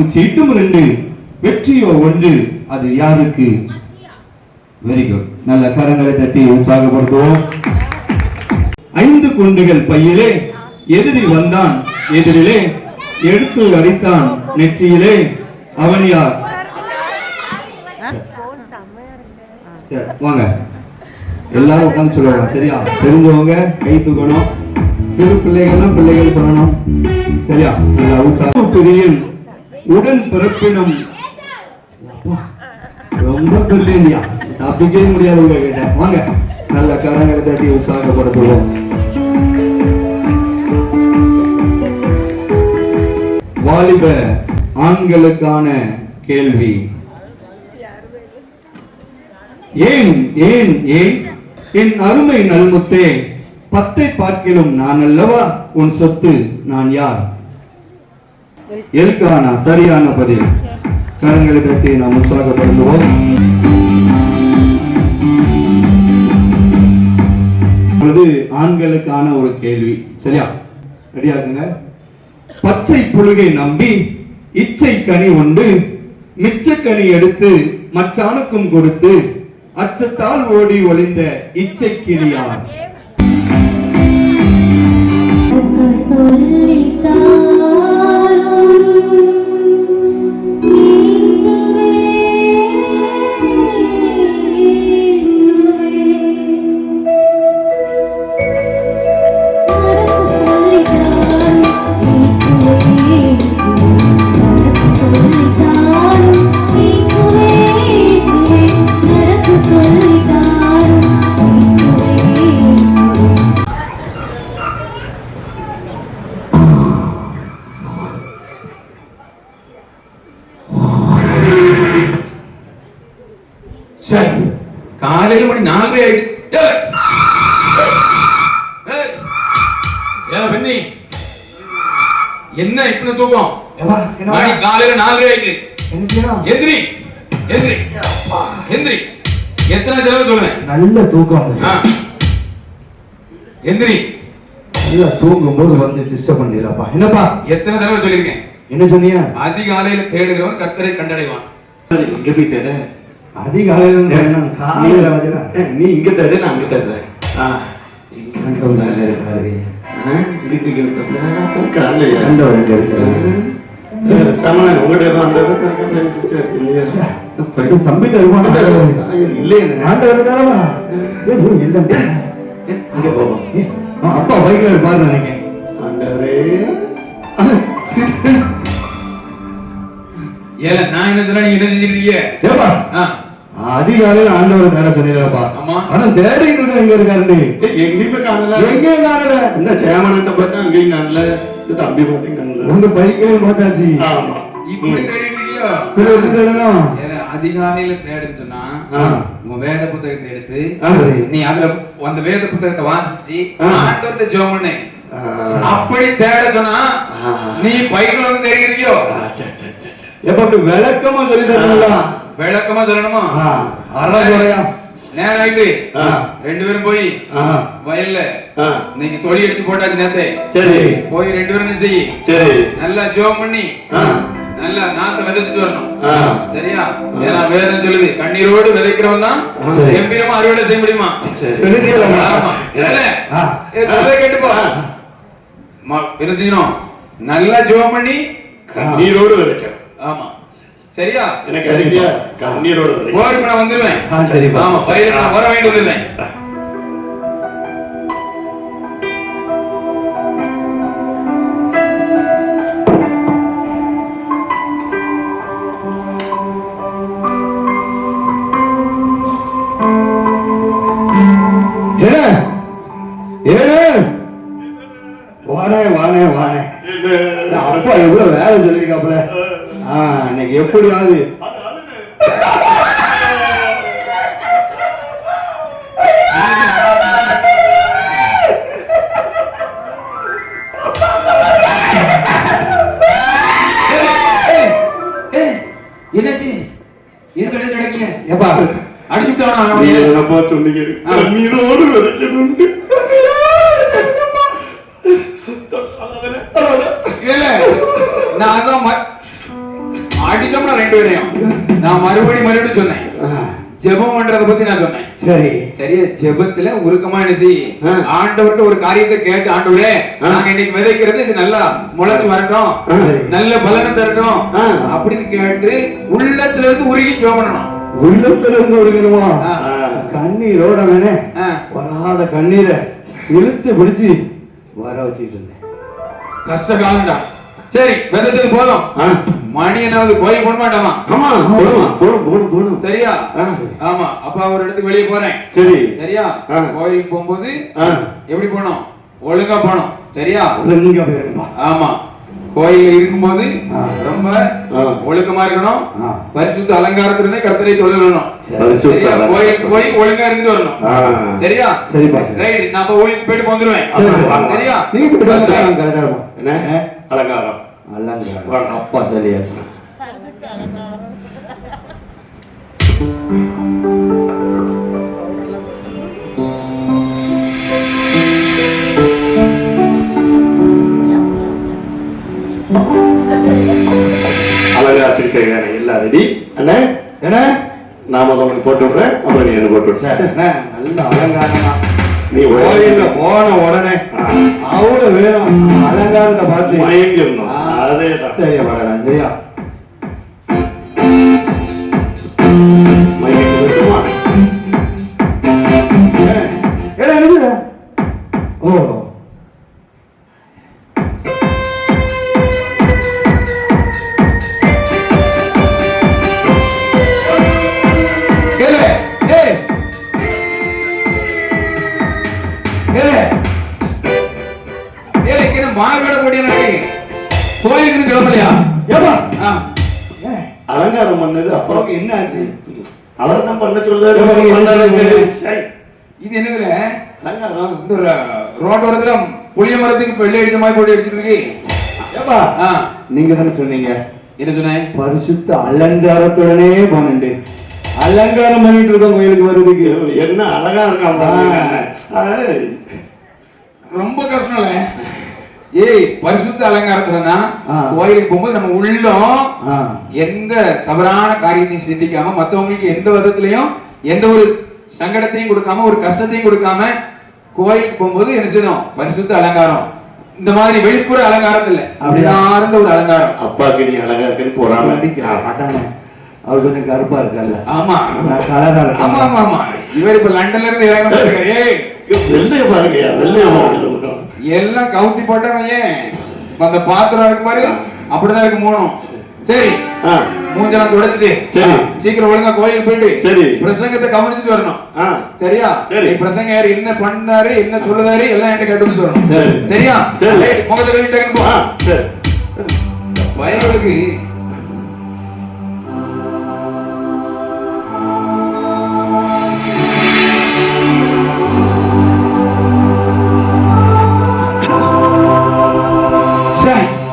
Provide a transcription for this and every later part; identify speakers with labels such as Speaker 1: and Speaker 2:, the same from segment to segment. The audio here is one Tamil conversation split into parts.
Speaker 1: வாக்கு சீட்டும் 2, வெற்றியோ 1. அது யாருக்கு? Very good. நல்ல கரங்களை தட்டி உற்சாகப்படுத்துவோம். 5 குண்டுகள் பையிலே எதிரி வந்தான் எதிரிலே, எடுத்து அடித்தான் நெற்றியிலே, அவன் யார்? சரி வாங்க எல்லாரும் உட்கார்ந்து சொல்லுவாங்க. சரியா? தெரிஞ்சவங்க கை தூக்கணும். சிறு பிள்ளைகள்லாம் பிள்ளைகள் சொல்லணும். சரியா? நல்லா உற்சாகம். உடன் பிறப்பினும் ரொம்ப பிள்ளையா தப்பிக்கவே முடியாது உங்ககிட்ட. வாங்க நல்ல கரங்களை தட்டி உற்சாகப்படுத்துவோம். வாலிப ஆண்களுக்கான கேள்வி. ஏன் ஏன் ஏன் என் அருமை நல்முத்தே, 10 பார்க்கிலும் நான் அல்லவா உன் சொத்து, நான் யார்? எல்கானா சரியான பதில். கரங்களை தட்டி நாம் உற்சாகப்படுத்துவோம். ஆண்களுக்கான ஒரு கேள்வி. சரியா? ரெடியா இருக்குங்க? பச்சை புழுகை நம்பி இச்சை கனி உண்டு, மிச்ச கனி எடுத்து மச்சானுக்கும் கொடுத்து அச்சத்தால் ஓடி ஒளிந்த இச்சை கிளியார்?
Speaker 2: காலையில் மணி 4 ஆயிடுச்சு. என்ன இப்படி தூக்கம்? மணி காலையில 4 ஆயிடுச்சு. எந்திரி எந்திரி எந்திரி. எத்தனை தடவை சொல்லுவேன்? நல்ல தூக்கம். எந்திரி.
Speaker 1: இல்ல தூங்கும் போது வந்து டிஸ்டர்ப் பண்ணிடப்பா. என்னப்பா
Speaker 2: எத்தனை தடவை சொல்லியிருக்கேன்?
Speaker 1: என்ன சொன்னீங்க?
Speaker 2: அதிகாலையில தேடுகிறவன் கர்த்தரை கண்டடைவான்.
Speaker 1: இங்க போய் தேடு. அதிகாலையில நீ இங்க தேடு, நான் அங்க தேடுறேன். தம்பிட்ட அப்பா பைக்ல பாரு நினைக்கிறேன்.
Speaker 2: நான் என்ன சொன்னா நீங்க என்ன செஞ்சிருக்கீங்க?
Speaker 1: அதிகாலையில ஆண்டவர் தேட சொன்னீங்கப்பா. ஆனா தேடிட்டு இருக்க எங்க இருக்காரு? எங்கேயுமே காணல. எங்கேயும் காணல. இந்த சேமனத்தை பார்த்தா அங்கேயும் காணல, தம்பி பார்த்தீங்க காணல, உங்க பைக்கிலையும் பார்த்தாச்சு.
Speaker 2: இப்படி தேடிட்டு இருக்கீங்களோ? அதிகாலையில தேடுன்னு சொன்னா உன் வேத புத்தகத்தை எடுத்து நீ அதுல அந்த வேத புத்தகத்தை வாசிச்சு ஆண்டவர்கிட்ட ஜெபம் பண்ணு. அப்படி தேட சொன்னா நீ பைக்கில் வந்து தேடிக்கிறியோ?
Speaker 1: விளக்கமா சொல்லி தரணும்ல.
Speaker 2: விளக்கமா சொல்லணுமா? நேரம் ஆயிட்டு 2 பேரும் போய் வயல்ல நீங்க தொழி அடிச்சு போட்டாச்சு நேரத்தை. சரி போய் 2 பேரும் செய்யி. சரி நல்லா ஜெபம் பண்ணி நல்லா நாத்தை விதைச்சிட்டு வரணும். சரியா? ஏன்னா வேதம் சொல்லுது கண்ணீரோடு விதைக்கிறவன் தான் கம்பீரமா அறுவடை செய்ய முடியுமா? கேட்டுப்போ என்ன செய்யணும்? நல்லா ஜெபம் பண்ணி கண்ணீரோடு விதைக்கணும். ஆமா சரியா? எனக்கு அறிவியா கண்ணீரோடு விதைக்க. நான் வந்துருவேன். ஆமா பயிரை நான் வர வேண்டியது.
Speaker 1: வானே வானே வானே. அப்பா எவ்வளவு வேலை சொல்லிருக்காப்புல. இன்னைக்கு எப்படியாவது
Speaker 2: என்னாச்சு? இது கடையில் நடக்கீங்க
Speaker 1: எப்பா
Speaker 2: அடிச்சுட்டானா?
Speaker 1: சொன்னீங்க நீரோடு விதைக்கணும்ட்டு.
Speaker 2: முடிச்சோம்னா 2 பேரையும் நான் மறுபடியும் சொன்னேன். ஜெபம் பண்றத பத்தி நான் சொன்னேன். சரி சரியா? ஜெபத்துல உருக்கமா என்ன செய், ஆண்டவர்கிட்ட ஒரு காரியத்தை கேட்டு, ஆண்டவரே நாங்க இன்னைக்கு விதைக்கிறது இது நல்லா முளைச்சு வரட்டும், நல்ல பலனை தரட்டும் அப்படின்னு கேட்டு உள்ளத்துல இருந்து உருகி ஜெபம் பண்ணணும்.
Speaker 1: உள்ளத்துல இருந்து உருகணுமா? கண்ணீரோட வராத கண்ணீரை இழுத்து பிடிச்சு வர வச்சுட்டு இருந்தேன்.
Speaker 2: கஷ்ட காலம்டா. சரி விதைச்சது போதும். மணி என்னாவது கோயில் போட மாட்டாமா?
Speaker 1: போடும்.
Speaker 2: சரியா? ஆமா. அப்ப ஒரு இடத்துக்கு வெளியே போறேன்.
Speaker 1: சரி
Speaker 2: சரியா? கோயிலுக்கு போகும்போது எப்படி போனோம்? ஒழுங்கா போனோம். சரியா?
Speaker 1: ஒழுங்கா போயிருப்பா.
Speaker 2: ஆமா. கோயில் இருக்கும்போது ரொம்ப ஒழுக்கமா இருக்கணும். பரிசுத்த அலங்காரத்துடனே கர்த்தரை தொழணும். சரியா? கோயிலுக்கு போய் ஒழுங்கா இருந்துட்டு வரணும். சரியா?
Speaker 1: சரிப்பா.
Speaker 2: ரைட். நான் அப்ப ஊழியத்துக்கு போயிட்டு வந்துருவேன். சரியா?
Speaker 1: நீங்க போயிட்டு வாங்க. கரெக்டா இருக்கும்.
Speaker 3: என்ன அலங்காரம்?
Speaker 1: அலங்காரம் அப்பா சரியாஸ்.
Speaker 3: அலங்காரத்திற்கு எல்லாம் ரெடி அண்ணே. என்ன நாம உங்களுக்கு போட்டு விடுறேன், அப்புறம் நீ என்ன போட்டு விடுற.
Speaker 1: நல்ல அலங்காரம் தான்.
Speaker 3: நீ
Speaker 1: கோயில்ல போன உடனே அவ்வளவு வேணும் அலங்காரத்தை பார்த்து
Speaker 3: மயங்கிடணும். அதேதான்.
Speaker 1: சரியா பாடலாம். சரியா?
Speaker 3: மயங்கிடுமா?
Speaker 1: என்னது? ஓ
Speaker 2: மார்கட போட்டியா நடக்கு? கோயிலுக்கு கிளம்பலையா?
Speaker 3: அலங்காரம் பண்ணது அப்பாவுக்கு
Speaker 1: என்ன ஆச்சு?
Speaker 3: அவர் தான் பண்ண சொல்றாரு.
Speaker 2: இது என்னதுல
Speaker 3: அலங்காரம்?
Speaker 2: இந்த ரோட்டோரத்துல புளிய மரத்துக்கு வெள்ளை அடிச்ச மாதிரி போட்டு அடிச்சிட்டு இருக்கு.
Speaker 1: நீங்க தானே சொன்னீங்க.
Speaker 2: என்ன சொன்னேன்?
Speaker 1: பரிசுத்த அலங்காரத்துடனே பன்னெண்டு அலங்காரம் பண்ணிட்டு இருக்கோம் கோயிலுக்கு வருதுக்கு.
Speaker 3: என்ன அழகா இருக்கான்.
Speaker 2: ரொம்ப கஷ்டம் இல்ல? ஏய், பரிசுத்த அலங்காரத்துலன்னா கோயிலுக்கு போகும்போது நம்ம உள்ளம் எந்த தவறான காரியத்தையும் சிந்திக்காம, மற்றவங்களுக்கு எந்த விதத்திலையும் எந்த ஒரு சங்கடத்தையும் கொடுக்காம, ஒரு கஷ்டத்தையும் கொடுக்காம கோயிலுக்கு போகும்போது என்ன செய்யணும்? பரிசுத்த அலங்காரம். இந்த மாதிரி வெளிப்புற அலங்காரம் இல்ல, அப்படிதான் ஒரு அலங்காரம்.
Speaker 3: அப்பாக்கு நீ அழகா இருக்குன்னு போறாம
Speaker 1: அதானே. அவர் கொஞ்சம் கருப்பா இருக்காரு.
Speaker 2: ஆமா,
Speaker 1: கலரா இருக்கு.
Speaker 2: ஆமா ஆமா ஆமா. இவர் இப்ப லண்டன்ல இருந்து இறங்கினாரு.
Speaker 3: வெள்ளைய பாருங்க, வெள்ளைய பாருங்க.
Speaker 2: எல்லாம் கவுத்தி போட்டவன் ஏன் அந்த பாத்திரம் இருக்கு பாரு, அப்படிதான் இருக்கு மூணும். சரி, மூஞ்செல்லாம் துடைச்சிட்டு
Speaker 3: சரி
Speaker 2: சீக்கிரம் ஒழுங்கா கோயிலுக்கு போயிட்டு
Speaker 3: சரி
Speaker 2: பிரசங்கத்தை கவனிச்சுட்டு வரணும். சரியா?
Speaker 3: சரி.
Speaker 2: பிரசங்க யாரு என்ன பண்ணாரு, என்ன சொல்லுதாரு எல்லாம் என்கிட்ட கேட்டு வரணும். சரியா? முகத்தை கழிட்டு பயங்களுக்கு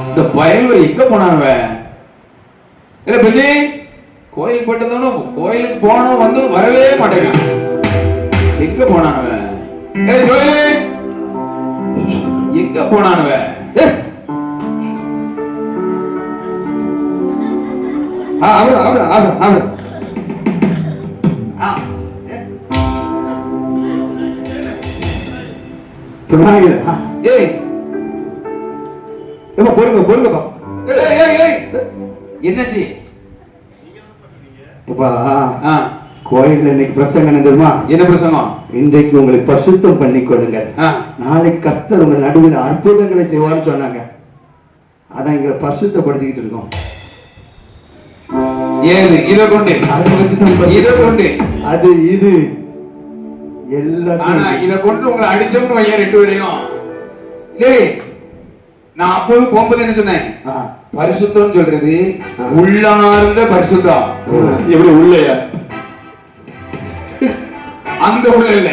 Speaker 2: இந்த பயல்வ எங்க போனானுவ? இல்ல பெண்ணி, கோயில் போயிட்டு வந்தோம், கோயிலுக்கு போனோம் வந்து வரவே மாட்டேங்க. எங்க போனானுவ? எங்க போனானுவ? ஏய்
Speaker 1: பொறுங்க பொறுங்கப்பா.
Speaker 2: என்னாச்சு?
Speaker 1: கோயில்ல இன்னைக்கு பிரசங்கம் என்ன தெரியுமா?
Speaker 2: என்ன பிரசங்கம்?
Speaker 1: இன்றைக்கு உங்களுக்கு பரிசுத்தம் பண்ணி கொடுங்க, நாளைக்கு கர்த்தர் உங்க நடுவில் அற்புதங்களை செய்வார்னு சொன்னாங்க. அதான் எங்களை பரிசுத்தப்படுத்திக்கிட்டு இருக்கோம்.
Speaker 2: ஏது இத கொண்டு அதை வச்சுதான் இத கொண்டு
Speaker 1: அது இது எல்லாம்.
Speaker 2: ஆனா இத கொண்டு உங்களை அடிச்சோம்னு வையா 2 பேரையும். டேய், நான் அப்போது போகும்போது என்ன சொன்னேன்? பரிசுத்தம் சொல்றது உள்ளார்ந்த பரிசுத்தம்.
Speaker 3: எப்படி உள்ளயா?
Speaker 2: அந்த உள்ள இல்ல,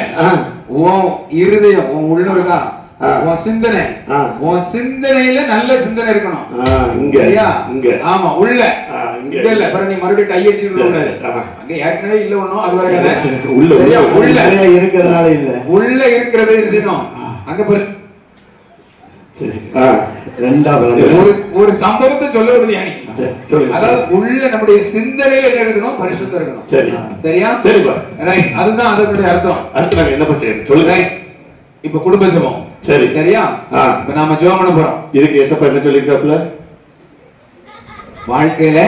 Speaker 2: உன் இருதயம், உன் உள்ள இருக்கா, உன் சிந்தனை, உன் சிந்தனையில நல்ல சிந்தனை இருக்கணும். ஆமா, உள்ள இங்க இல்ல. பிறகு நீ மறுபடியும் டை அடிச்சுட்டு அங்க ஏற்கனவே இல்ல ஒண்ணும். அது வரைக்கும் உள்ள
Speaker 1: இருக்கிறதுனால இல்ல,
Speaker 2: உள்ள இருக்கிறது செய்யணும். அங்க
Speaker 3: சரி
Speaker 1: ரெண்டாவது
Speaker 2: ஒரு சம்பவத்தை சொல்ல விடுது யானி.
Speaker 3: சொல்லுங்க.
Speaker 2: அதாவது உள்ள நம்முடைய சிந்தனையில என்ன இருக்கணும்? பரிசுத்தம் இருக்கணும்.
Speaker 3: சரி
Speaker 2: சரியா?
Speaker 3: சரிப்பா.
Speaker 2: ரைட். அதுதான் அதனுடைய அர்த்தம்.
Speaker 3: அடுத்து நாங்க என்ன செய்யணும் சொல்லுங்க.
Speaker 2: இப்ப குடும்ப ஜெபம்.
Speaker 3: சரி
Speaker 2: சரியா? இப்ப நாம ஜெபம் பண்ண போறோம்.
Speaker 3: இதுக்கு ஏசப்பா என்ன சொல்லிருக்காப்ல?
Speaker 2: வாழ்க்கையில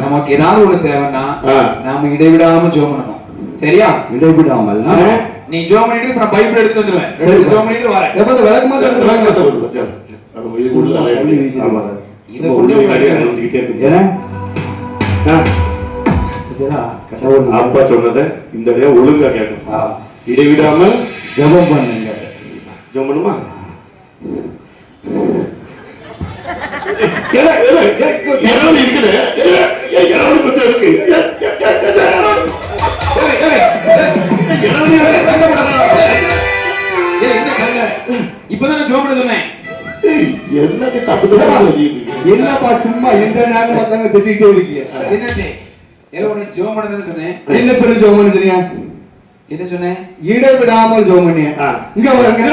Speaker 2: நமக்கு ஏதாவது ஒண்ணு தேவைன்னா நாம இடைவிடாம ஜெபம் பண்ணணும். சரியா?
Speaker 1: இடைவிடாமல்
Speaker 2: நீ ஜெபம் பண்ணிட்டு அப்புறம் பைபிள் எடுத்து வந்துருவேன். ஜெபம் பண்ணிட்டு வரேன்.
Speaker 1: எப்ப விளக்கு மாத்த
Speaker 3: இது உள்ள ஆமா
Speaker 2: இத கொண்டு
Speaker 3: அனுப்பிச்சிட்டே இருக்கு.
Speaker 1: ஏன்னா
Speaker 3: அப்பா சொன்னதை இந்த இடையே ஒழுங்கா கேட்கணும். இடைவிடாமல்
Speaker 1: ஜெபம் பண்ணுங்க.
Speaker 3: ஜெபம் பண்ணுமா? இருக்குது கொஞ்சம் இருக்கு.
Speaker 2: இப்பதான் ஜெபம் பண்ண சொன்னேன்.
Speaker 1: என்னப்பா சும்மா எந்த நேரம் பார்த்தாங்க திட்டிகிட்டே இருக்கீங்க?
Speaker 2: என்னாச்சு? உனக்கு ஜெபம் பண்ணதுன்னு சொன்னேன்.
Speaker 1: என்ன சொல்லி ஜெபம் பண்ண சொன்னீங்க?
Speaker 2: என்ன சொன்னேன்?
Speaker 1: இடைவிடாமல் ஜெபம் பண்ணிய. இங்க பாருங்க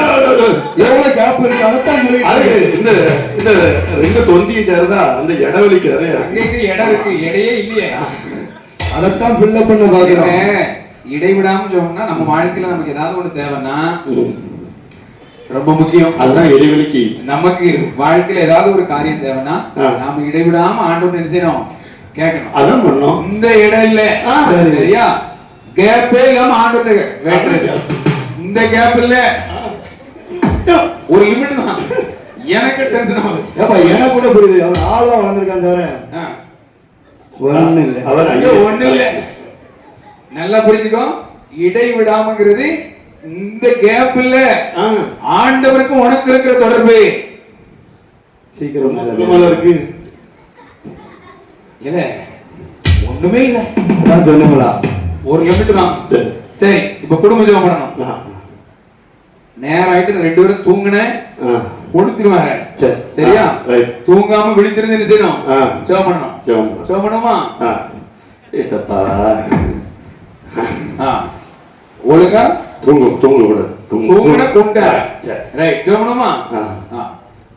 Speaker 1: எவ்வளவு கேப் இருக்கு. அதைத்தான் சொல்லி
Speaker 3: இந்த இந்த ரெண்டு தொந்தியும் சேருதா அந்த இடைவெளிக்கு நிறைய
Speaker 2: அங்க இடம் இருக்கு. இடையே இல்லையே.
Speaker 1: அதைத்தான் ஃபில் பண்ண பாக்குறேன்.
Speaker 2: இடைவிடாம ஜெபம்னா நம்ம வாழ்க்கையில நமக்கு ஏதாவது ஒண்ணு தேவைன்னா ரொம்ப முக்கியம்.
Speaker 3: அதுதான் இடைவெளிக்கு. நமக்கு
Speaker 2: வாழ்க்கையில ஏதாவது ஒரு காரியம் தேவைன்னா நாம இடைவிடாம ஆண்டவரை என்ன செய்யணும்? கேட்கணும்.
Speaker 3: அதான் பண்ணணும்.
Speaker 2: இந்த இடம் இல்ல. சரியா? கேப்பே இல்லாம ஆண்டவரை வேண்டுறது. இந்த கேப் இல்ல. ஒரு லிமிட் தான். எனக்கு டென்ஷன் ஆகுது.
Speaker 1: ஏப்பா எனக்கு கூட புரியுது. அவர் ஆளா வளர்ந்துருக்கான் தவிர ஒண்ணு இல்ல.
Speaker 3: அவர்
Speaker 2: ஐயோ ஒண்ணு இல்ல. நல்லா புரிஞ்சுக்கோ. இடைவிடாமங்கிறது இந்த கேப் இல்ல. ஆண்டவருக்கு உனக்கு இருக்கிற தொடர்பு
Speaker 3: சீக்கிரம் இருக்கு.
Speaker 2: இல்ல ஒண்ணுமே இல்ல.
Speaker 1: அதான் சொன்னீங்களா?
Speaker 2: ஒரு லிமிட் தான். சரி இப்ப குடும்ப ஜெபம் பண்ணணும். நேரம் ஆயிட்டு ரெண்டு பேரும் தூங்குன கொடுத்துருவாங்க. சரியா? தூங்காம விழித்திருந்து என்ன செய்யணும்? ஜெபம் பண்ணணும். ஜெபம் பண்ணுமா?
Speaker 3: ஏசப்பா
Speaker 2: ஒழுங்கா
Speaker 3: தூங்கு தூங்கு கூட
Speaker 2: தூங்குன கொண்டா. ரைட். ஜெபம் பண்ணுமா?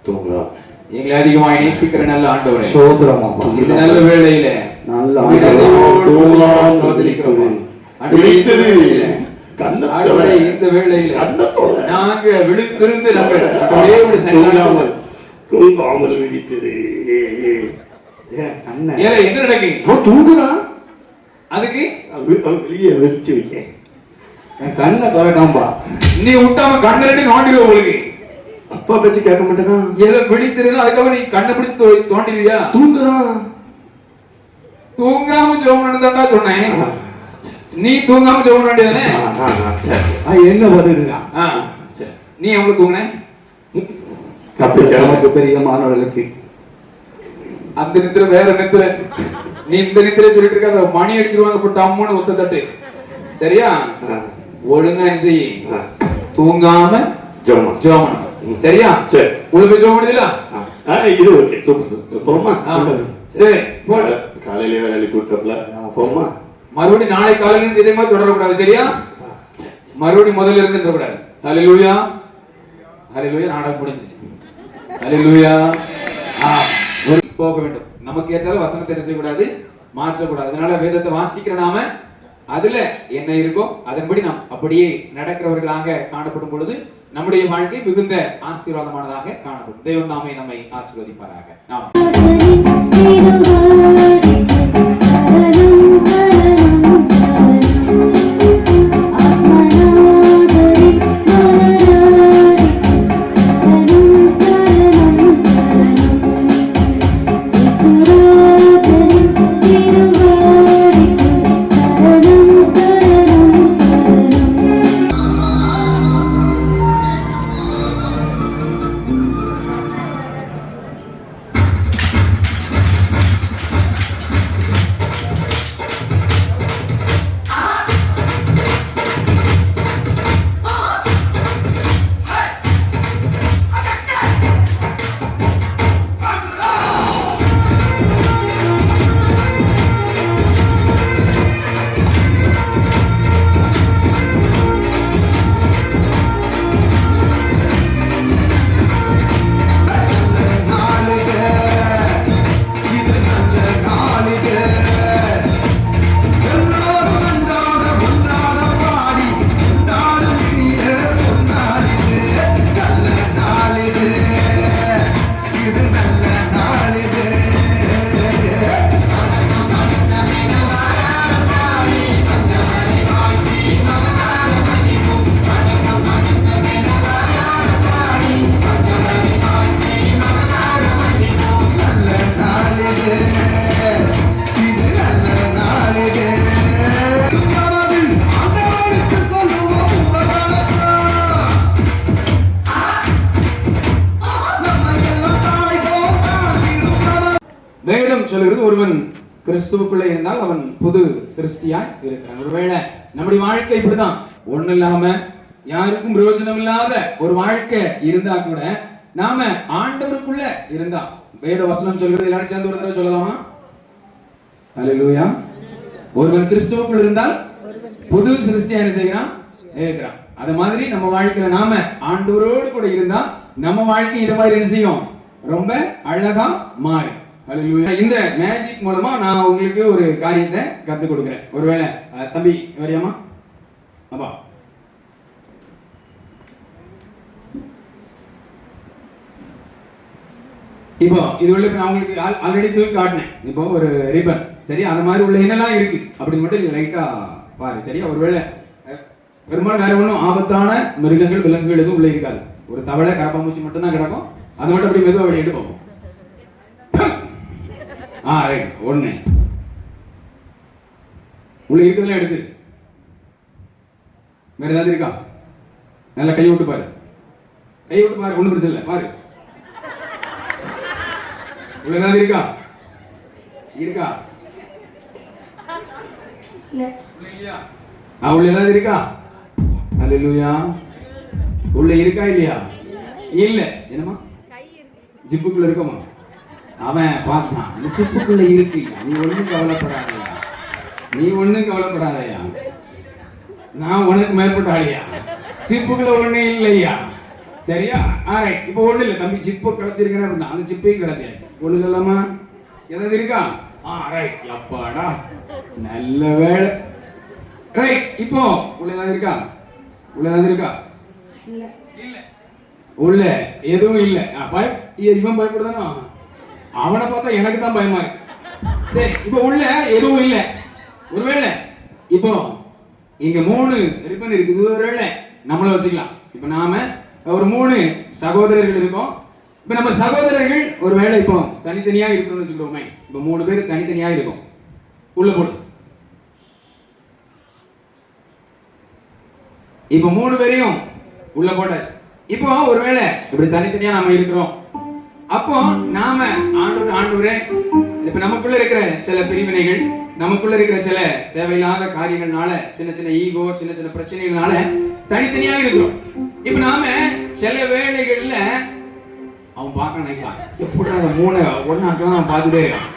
Speaker 3: தூங்கு.
Speaker 2: எங்களை அதிகமாக நேசிக்கிற நல்ல ஆண்டவரே,
Speaker 1: சோதரமா
Speaker 2: இந்த நல்ல வேளையில
Speaker 1: நல்ல
Speaker 2: இந்த வேளையில நாங்க விழித்திருந்து
Speaker 3: தூங்காமல் விழித்திரு.
Speaker 2: என்ன நடக்கு?
Speaker 1: தூங்குறான்.
Speaker 2: அதுக்கு
Speaker 3: வெளியே வெறிச்சு வைக்க
Speaker 1: கண்ணை திறக்காம்பா.
Speaker 2: நீ விட்டாம கண்ணை ரெட்டி நோண்டிடுவ. உங்களுக்கு
Speaker 3: அப்பா பேச்சு கேட்க மாட்டேனா?
Speaker 2: ஏதோ விழித்திருந்தா அதுக்காக நீ கண்ணை பிடிச்சு தோண்டிடுவியா?
Speaker 3: தூங்குறான்.
Speaker 2: தூங்காம ஜெபம் பண்ணதாண்டா சொன்னேன். நீ தூங்காம ஜெபம் பண்ண வேண்டியதானே?
Speaker 1: என்ன பதிலுங்க?
Speaker 2: நீ எவ்வளவு தூங்குன?
Speaker 1: நமக்கு பெரிய மாணவர்களுக்கு
Speaker 2: அந்த நித்திர வேற நித்திர. நீ இந்த நித்திர சொல்லிட்டு இருக்க. மணி அடிச்சிருவாங்க போட்டு அம்முன்னு ஒத்த தட்டு. சரியா? ஒழுங்கா செய். தூங்காம ஜெபம். சரியா? சரி. உள்ள போய் ஜெபம் பண்ணுதீங்களா?
Speaker 3: இது ஓகே. சூப்பர். போமா?
Speaker 2: சரி. போடு.
Speaker 3: காலையில வேலை எழுப்பி விட்டப்பல போமா?
Speaker 2: மறுபடியும் நாளை காலையில இருந்து இதே மாதிரி தொடரக்கூடாது. சரியா? மறுபடியும் முதல்ல இருந்து கூடாது. ஹல்லேலூயா. ஹல்லேலூயா. நாடகம் முடிஞ்சிருச்சு. ஹல்லேலூயா. போக வேண்டும். நமக்கு ஏற்றாலும் வசனத்தை என்ன செய்யக்கூடாது? மாற்றக்கூடாது. அதனால வேதத்தை வாசிக்கிற நாம அதுல என்ன இருக்கோ அதன்படி நாம் அப்படியே நடக்கிறவர்களாக காணப்படும் பொழுது நம்முடைய வாழ்க்கை மிகுந்த ஆசீர்வாதமானதாக காணப்படும். தேவன் நாமே நம்மை ஆசீர்வதிப்பாராக. சொல்கிறது, ஒருவன் கிறிஸ்துவுக்குள்ளே இருந்தால் அவன் புது சிருஷ்டியாய் இருக்கிறான். ஒருவேளை நம்முடைய வாழ்க்கை இப்படிதான், ஒண்ணு இல்லாம யாருக்கும் பிரயோஜனம் இல்லாத ஒரு வாழ்க்கை இருந்தா கூட நாம ஆண்டவருக்குள்ள இருந்தா, வேத வசனம் சொல்கிறது, எல்லாரும் சேர்ந்து ஒரு தடவை சொல்லலாமா? அல்லேலூயா. ஒருவன் கிறிஸ்துவுக்குள் இருந்தால் புது சிருஷ்டியா என்ன செய்கிறான்? இருக்கிறான். அது மாதிரி நம்ம வாழ்க்கையில நாம ஆண்டவரோடு கூட இருந்தா நம்ம வாழ்க்கை இத மாதிரி என்ன செய்யும்? ரொம்ப அழகா மாறும். அல்லேலூயா. இந்த மேஜிக் மூலமா நான் உங்களுக்கு ஒரு காரியத்தை கற்றுக் கொடுக்கிறேன். ஒருவேளை தம்பி வரியாமா? அப்பா இப்போ இது உள்ள நான் உங்களுக்கு ஆல்ரெடி தூக்கி காட்டினேன். இப்போ ஒரு ரிப்பன், சரி, அந்த மாதிரி உள்ள என்னெல்லாம் இருக்கு அப்படின்னு மட்டும் லைட்டா பாரு, சரியா? ஒருவேளை பெரும்பாலும் வேற ஒன்றும் ஆபத்தான மிருகங்கள் விலங்குகள் எதுவும் உள்ள இருக்காது. ஒரு தவளை கரப்பாம்பூச்சி மட்டும் தான் கிடக்கும். அது மட்டும் அப்படி மெதுவாக அப்படி எடுத்து பார்ப்போம். ரைட், ஒண்ணு உள்ள இருக்கிறதுல எடுத்து. வேற ஏதாவது இருக்கா? நல்லா கை விட்டு பாரு, கை விட்டு பாரு, ஒண்ணும் பிரச்சனை இல்லை, பாரு. உள்ள ஏதாவது இருக்கா? இருக்கா? உள்ள ஏதாவது இருக்கா? அல்லேலூயா. உள்ள இருக்கா இல்லையா? இல்ல. என்னமா? ஜிப்புக்குள்ள இருக்கமா? அவன் பார்த்தான், இந்த ஜிப்புக்குள்ள இருக்கு. நீ ஒண்ணும் கவலைப்படாதயா, நீ ஒண்ணும் கவலைப்படாதயா, நான் உனக்கு மேற்பட்ட ஆளியா, ஜிப்புக்குள்ள ஒண்ணு இல்லையா, சரியா? ரைட். இப்போ ஒண்ணு இல்லை தம்பி, ஜிப்பை கலத்திருக்கேன் அப்படின்னா அந்த ஜிப்பையும் கலத்தியாச்சு. ஒண்ணு இல்லாமா ஏதாவது இருக்கா? ரைட், அப்பாடா, நல்ல வேலை. ரைட். இப்போ உள்ள ஏதாவது இருக்கா? உள்ள ஏதாவது இருக்கா? இல்ல. உள்ள எதுவும் இல்ல. இவன் பயப்படுதானா? அவனை பார்த்தா எனக்கு தான் பயமா இருக்கு. சரி, இப்போ உள்ள எதுவும் இல்ல. ஒருவேளை இப்போ இங்க 3 ரிப்பன் இருக்குது. ஒருவேளை நம்மள வச்சுக்கலாம். இப்ப நாம ஒரு 3 சகோதரர்கள் இருக்கோம். இப்ப நம்ம சகோதரர்கள் ஒருவேளை இப்போ தனித்தனியா இருக்கணும்னு வச்சுக்கோமே. இப்ப 3 பேர் தனித்தனியா இருக்கும். உள்ள போடு. இப்ப 3 பேரையும் உள்ள போட்டாச்சு. இப்போ ஒருவேளை இப்படி தனித்தனியா நாம இருக்கிறோம். அப்போ நாம ஆண்டவரே, இப்ப நமக்குள்ள இருக்கிற சில பிரிவினைகள், நமக்குள்ள இருக்கிற சில தேவையில்லாத காரியங்கள்னால, சின்ன சின்ன ஈகோ, சின்ன சின்ன பிரச்சனைகள்னால தனித்தனியா இருக்கிறோம். இப்ப நாம சில வேளைகள்ல அவன் பார்க்க நைசா, எப்படி அந்த 3 ஒன்னாக்க நான் பார்த்துட்டே இருக்கான்,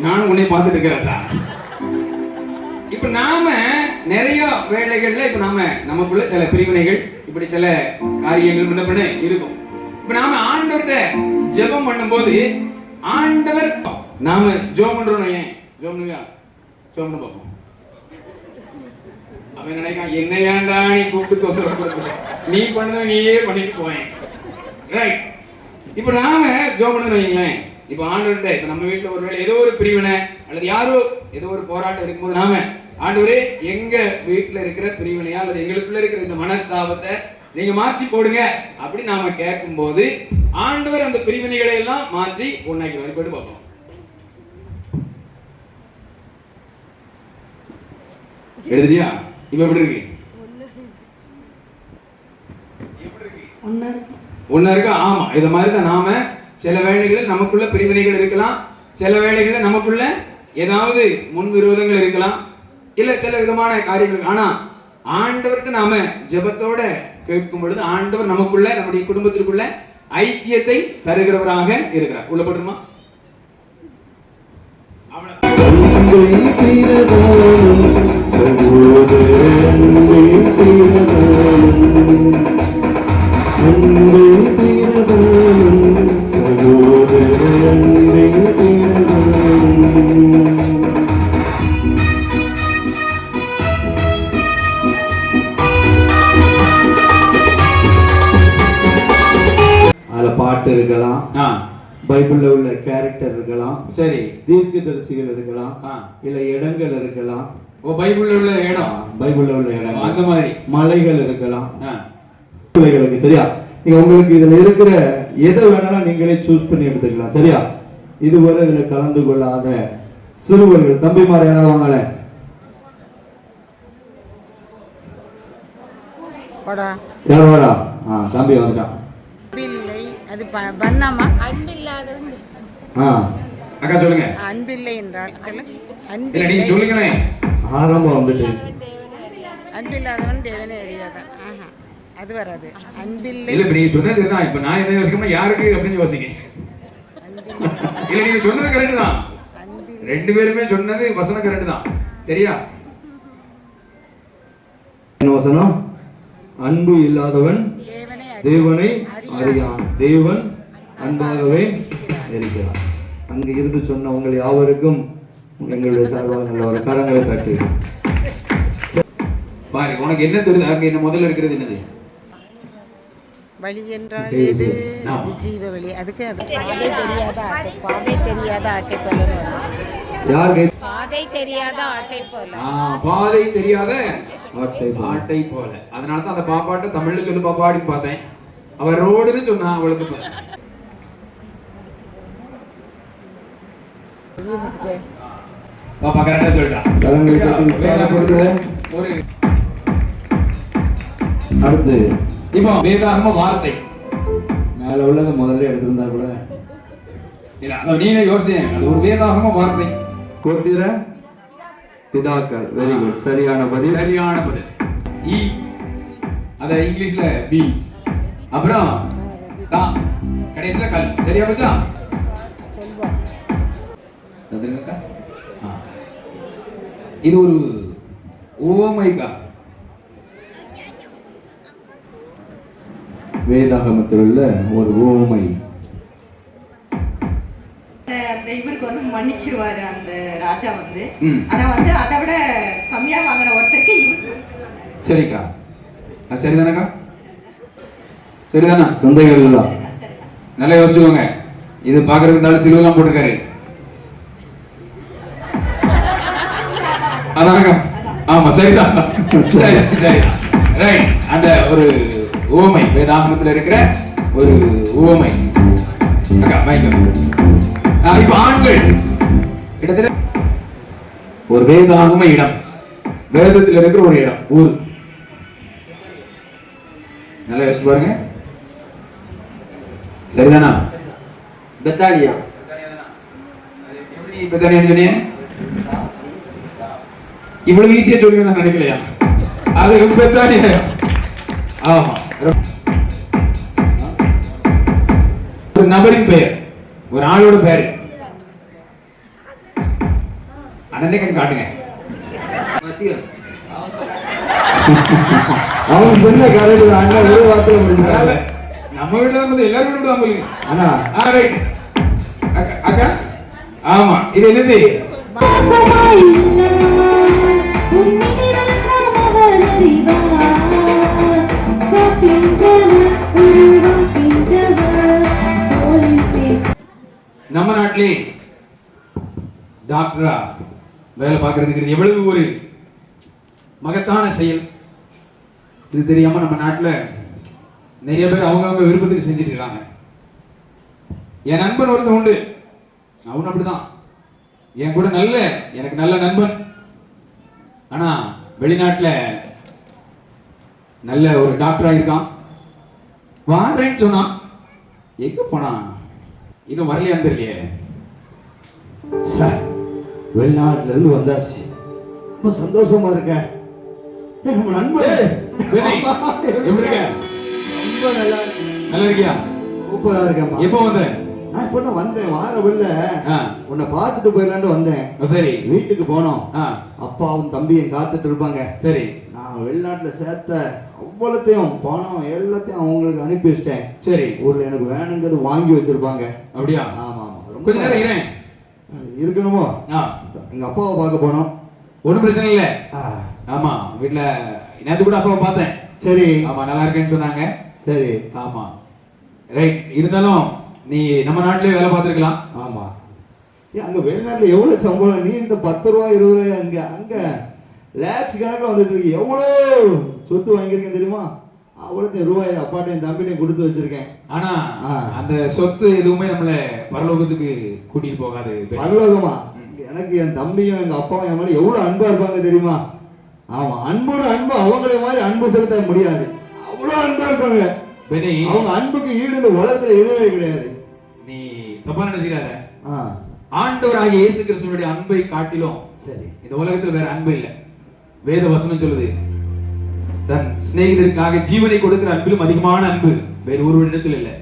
Speaker 2: நானும் உன்னை பார்த்துட்டு இருக்கிறேன் சார். இப்ப நாம நிறைய வேளைகள்ல இப்ப நாம நமக்குள்ள சில பிரிவினைகள், இப்படி சில காரியங்கள் முன்ன இருக்கும். இப்ப நாம ஆண்டவர்கிட்ட ஜெபம் பண்ணும்போது ஆண்டவர், நாம ஜெபம் பண்றோம், ஏன் ஜெபம் பண்ணுங்க, ஜெபம் பண்ண பார்ப்போம். அவன் நினைக்கான், என்ன ஏன்டா நீ கூப்பிட்டு தொந்தரவு கொடுக்குற, நீ பண்ணத நீயே பண்ணிட்டு போயேன். ரைட். இப்ப நாம ஜெபம் பண்ணணும் வைங்களேன். இப்ப ஆண்டவர்கிட்ட, இப்ப நம்ம வீட்டுல ஒருவேளை ஏதோ ஒரு பிரிவினை அல்லது யாரோ ஏதோ ஒரு போராட்டம் இருக்கும்போது நாம ஆண்டவரே, எங்க வீட்டுல இருக்கிற பிரிவினையா அல்லது எங்களுக்குள்ள இருக்கிற இந்த மனஸ்தாபத்தை நீங்க மாற்றி போடுங்க அப்படி நாம கேட்கும் போது ஆண்டவர் அந்த பிரிவினைகளை எல்லாம் மாற்றி ஒன்னாக்கி வழிபட்டு பார்ப்போம். எழுதுறியா? இப்ப எப்படி இருக்கு? ஒன்னா இருக்கா? ஆமா, இத மாதிரிதான் நாம சில வேளைகளில் நமக்குள்ள பிரிவினைகள் இருக்கலாம், சில வேளைகளில் நமக்குள்ள ஏதாவது முன்விரோதங்கள் இருக்கலாம், இல்ல சில விதமான காரியங்கள். ஆனா ஆண்டவருக்கு நாம ஜெபத்தோட கேட்கும் பொழுது ஆண்டவர் நமக்குள்ள, நம்முடைய குடும்பத்திற்குள்ள ஐக்கியத்தை தருகிறவராக இருக்கிறார். உள்ள போட்டுருமா?
Speaker 1: பாட்டு இருக்கலாம், பைபிள்ல உள்ள கேரக்டர் இருக்கலாம், சரி, தீர்க்கதரிசிகள் இருக்கலாம், இல்ல இடங்கள் இருக்கலாம். ஓ, பைபிள்ல உள்ள இடம், பைபிள்ல உள்ள இடம், அந்த மாதிரி மலைகள் இருக்கலாம், பிள்ளைகளுக்கு. சரியா? நீங்க உங்களுக்கு இதுல இருக்கிற எதை வேணாலும் நீங்களே சூஸ் பண்ணி எடுத்துக்கலாம். சரியா? இதுவரை இதுல கலந்து கொள்ளாத சிறுவர்கள் தம்பிமார் யாராவது வாங்கல? யார் வாடா? தம்பி வந்துட்டான்.
Speaker 4: அது பண்ணாமா அன்பில்லாதவங்க.
Speaker 2: அக்கா சொல்லுங்க.
Speaker 4: அன்பில்லை என்றால் சொல்ல.
Speaker 2: இல்ல நீங்க சொல்லுங்களேன்.
Speaker 1: ஆரம்பம் வந்துட்டு
Speaker 4: அன்பில்லாதவன் தேவனை அறியாதான். ஆஹா, அது வராது. அன்பில்லை.
Speaker 2: இல்ல இப்ப நீங்க சொன்னது தான். இப்ப நான் என்ன யோசிக்கணும், யாருக்கு அப்படின்னு யோசிக்க. இல்ல நீங்க சொன்னது கரெக்ட் தான். ரெண்டு பேருமே சொன்னது வசனம் கரெக்ட் தான். சரியா?
Speaker 1: என்ன வசனம்? அன்பு இல்லாதவன் தேவனை அறியான், தேவன் அன்பாகவே இருக்கிறார். அங்க இருந்து சொன்ன உங்கள் யாவருக்கும் எங்களுடைய சார்பாக நல்ல ஒரு கரங்களை தட்டு.
Speaker 2: பாரு, உனக்கு என்ன தெரியுது? அங்க என்ன முதல்ல இருக்கிறது என்னது?
Speaker 4: வழி என்றால் எது? அது ஜீவ வழி. அதுக்கு அது பாதை தெரியாத ஆட்டை போல.
Speaker 1: யார் கை?
Speaker 4: பாதை தெரியாத ஆட்டை போல.
Speaker 2: பாதை தெரியாத ஆட்டை போல. அதனால தான் அந்த பாப்பாட்ட தமிழ்ல சொல்லு பாப்பா அப்படின்னு பார்த்தேன். அவ ரோடுன்னு சொன்னா அவளுக்கு பாப்பா கரெக்டா சொல்லிட்டா. ஒரு
Speaker 1: அடுத்து
Speaker 2: இப்போ வேதாகம வார்த்தை
Speaker 1: மேல உள்ளது முதல்ல எடுத்திருந்தா கூட
Speaker 2: இல்ல, அத நீங்க யோசிங்க. அது ஒரு வேதாகம வார்த்தை.
Speaker 1: கோத்திர பிதாக்கள். வெரி குட், சரியான பதில்.
Speaker 2: சரியான பதில். இ அத இங்கிலீஷ்ல பி, அப்புறம் தா, கடைசில கல். சரியா போச்சா? தந்துருங்கக்கா. இது ஒரு ஓமைக்கா.
Speaker 1: வேதாகமத்தில் உள்ள ஒரு ஓமை.
Speaker 5: அந்த இவருக்கு வந்து மன்னிச்சிருவாரு அந்த ராஜா வந்து. ஆனா வந்து அதை விட கம்மியா வாங்கின ஒருத்தருக்கு
Speaker 2: சரிக்கா. சரிதானக்கா? சரிதானா?
Speaker 1: சந்தைகள் எல்லாம்
Speaker 2: நல்லா யோசிச்சுக்கோங்க. இது பாக்குறதுக்கு சிலுவெல்லாம் போட்டிருக்காரு. அதானக்கா? ஆமா, சரிதான். சரிதான். ரைட். அந்த ஒரு உவமை, வேதாகமத்தில் இருக்கிற ஒரு உவமை. அக்கா மைக்கம். இப்ப ஆண்கள் இடத்துல ஒரு வேதாகம இடம், வேதத்தில் இருக்கிற ஒரு இடம், ஊர். நல்லா யோசிச்சு பாருங்க. சரிதானா?
Speaker 6: பெத்தானியா.
Speaker 2: எப்படி பெத்தானியான்னு சொன்னீங்க? இவ்வளவு ஈஸியா சொல்லுங்க நான் நினைக்கலையா? அது பெத்தானியா. ஆமா, ஒரு நபரின் பெயர், ஒரு ஆளோட பெயர். அண்ணனே கண் காட்டுங்க.
Speaker 1: அவன் சொன்ன கரெக்ட் தான். அண்ணா ஒரு வார்த்தை முடிஞ்சாங்க.
Speaker 2: நம்ம வீட்டுல தான் எல்லாரும் வீட்டு தான் போலீங்க.
Speaker 1: அண்ணா
Speaker 2: ரைட். அக்கா ஆமா, இது என்னது? நம்ம நாட்டிலே டாக்டரா வேலை பார்க்கறதுக்கு எவ்வளவு ஒரு மகத்தான செயல். இது தெரியாம நம்ம நாட்டுல நிறைய பேர் அவங்கவுங்க விருப்பத்துக்கு செஞ்சுட்டு இருக்காங்க. என் நண்பன் ஒருத்தன் உண்டு, அவன் அப்படிதான். என் கூட எனக்கு நல்ல நண்பன். ஆனா வெளிநாட்டுல நல்ல ஒரு டாக்டரா இருக்கான். வாரேன்னு சொன்னான். எங்க போனா? இன்னும் வரலையா தெரியலையே.
Speaker 1: வெளிநாட்டுல இருந்து வந்தாச்சு, ரொம்ப சந்தோஷமா இருக்கேன். நம்ம நண்பன்
Speaker 2: எப்படி இருக்க?
Speaker 1: ரொம்ப நல்லா இருக்கு.
Speaker 2: நல்லா இருக்கியா?
Speaker 1: சூப்பரா இருக்கேன்.
Speaker 2: எப்போ வந்த?
Speaker 1: நான் இப்ப தான் வந்தேன். வார வெளில உன்னை பார்த்துட்டு போயிடலான்னு வந்தேன்.
Speaker 2: சரி,
Speaker 1: வீட்டுக்கு போனோம். அப்பாவும் தம்பியும் காத்துட்டு இருப்பாங்க.
Speaker 2: சரி,
Speaker 1: நான் வெளிநாட்டுல சேர்த்த அவ்வளத்தையும் பணம் எல்லாத்தையும் அவங்களுக்கு அனுப்பி வச்சிட்டேன்.
Speaker 2: சரி,
Speaker 1: ஊர்ல எனக்கு வேணுங்கிறது வாங்கி வச்சிருப்பாங்க.
Speaker 2: அப்படியா?
Speaker 1: ஆமா ஆமா, ரொம்ப
Speaker 2: கொஞ்ச நேரம் இருங்க.
Speaker 1: இருக்கணுமோ? எங்க அப்பாவை பார்க்க போனோம்.
Speaker 2: ஒன்றும் பிரச்சனை இல்லை. ஆமா, வீட்டுல நேற்று கூட அப்பாவை பார்த்தேன்.
Speaker 1: சரி,
Speaker 2: ஆமா, நல்லா இருக்கேன்னு சொன்னாங்க.
Speaker 1: சரி,
Speaker 2: ஆமா, ரைட். இருந்தாலும் நீ நம்ம நாட்டிலே வேலை பார்த்துருக்கலாம்.
Speaker 1: ஆமா. அங்க வெளிநாட்டுல எவ்வளவு சம்பளம்? நீ இந்த 10 ரூபா 20 ரூபாய் அங்க அங்க லேக்ஸ் கணக்குல வந்துட்டு இருக்கு. எவ்வளவு சொத்து வாங்கியிருக்கேன் தெரியுமா? அவ்வளோத்தையும் ரூபாய் அப்பாட்டையும் தம்பிட்டையும் கொடுத்து வச்சிருக்கேன்.
Speaker 2: ஆனா அந்த சொத்து எதுவுமே நம்மள பரலோகத்துக்கு கூட்டிட்டு போகாது.
Speaker 1: பரலோகமா? எனக்கு என் தம்பியும் எங்க அப்பாவும் என் மேல எவ்வளவு அன்பா இருப்பாங்க தெரியுமா? ஆமா, அன்போட அன்பு அவங்களே மாதிரி அன்பு செலுத்த முடியாது. அவ்வளவு அன்பா இருப்பாங்க. அவங்க அன்புக்கு ஈடு இந்த உலகத்துல எதுவுமே கிடையாது.
Speaker 2: நீ தப்பா நினைச்சுக்காத. ஆண்டவராகிய இயேசு கிறிஸ்துவினுடைய அன்பை காட்டிலும்
Speaker 1: சரி
Speaker 2: இந்த உலகத்தில் வேற அன்பு இல்லை. வேத வசனம் சொல்லுது, தன் சிநேகிதருக்காக ஜீவனை கொடுக்கிற அன்பிலும் அதிகமான அன்பு வேறு ஒரு இடத்துல இல்லை.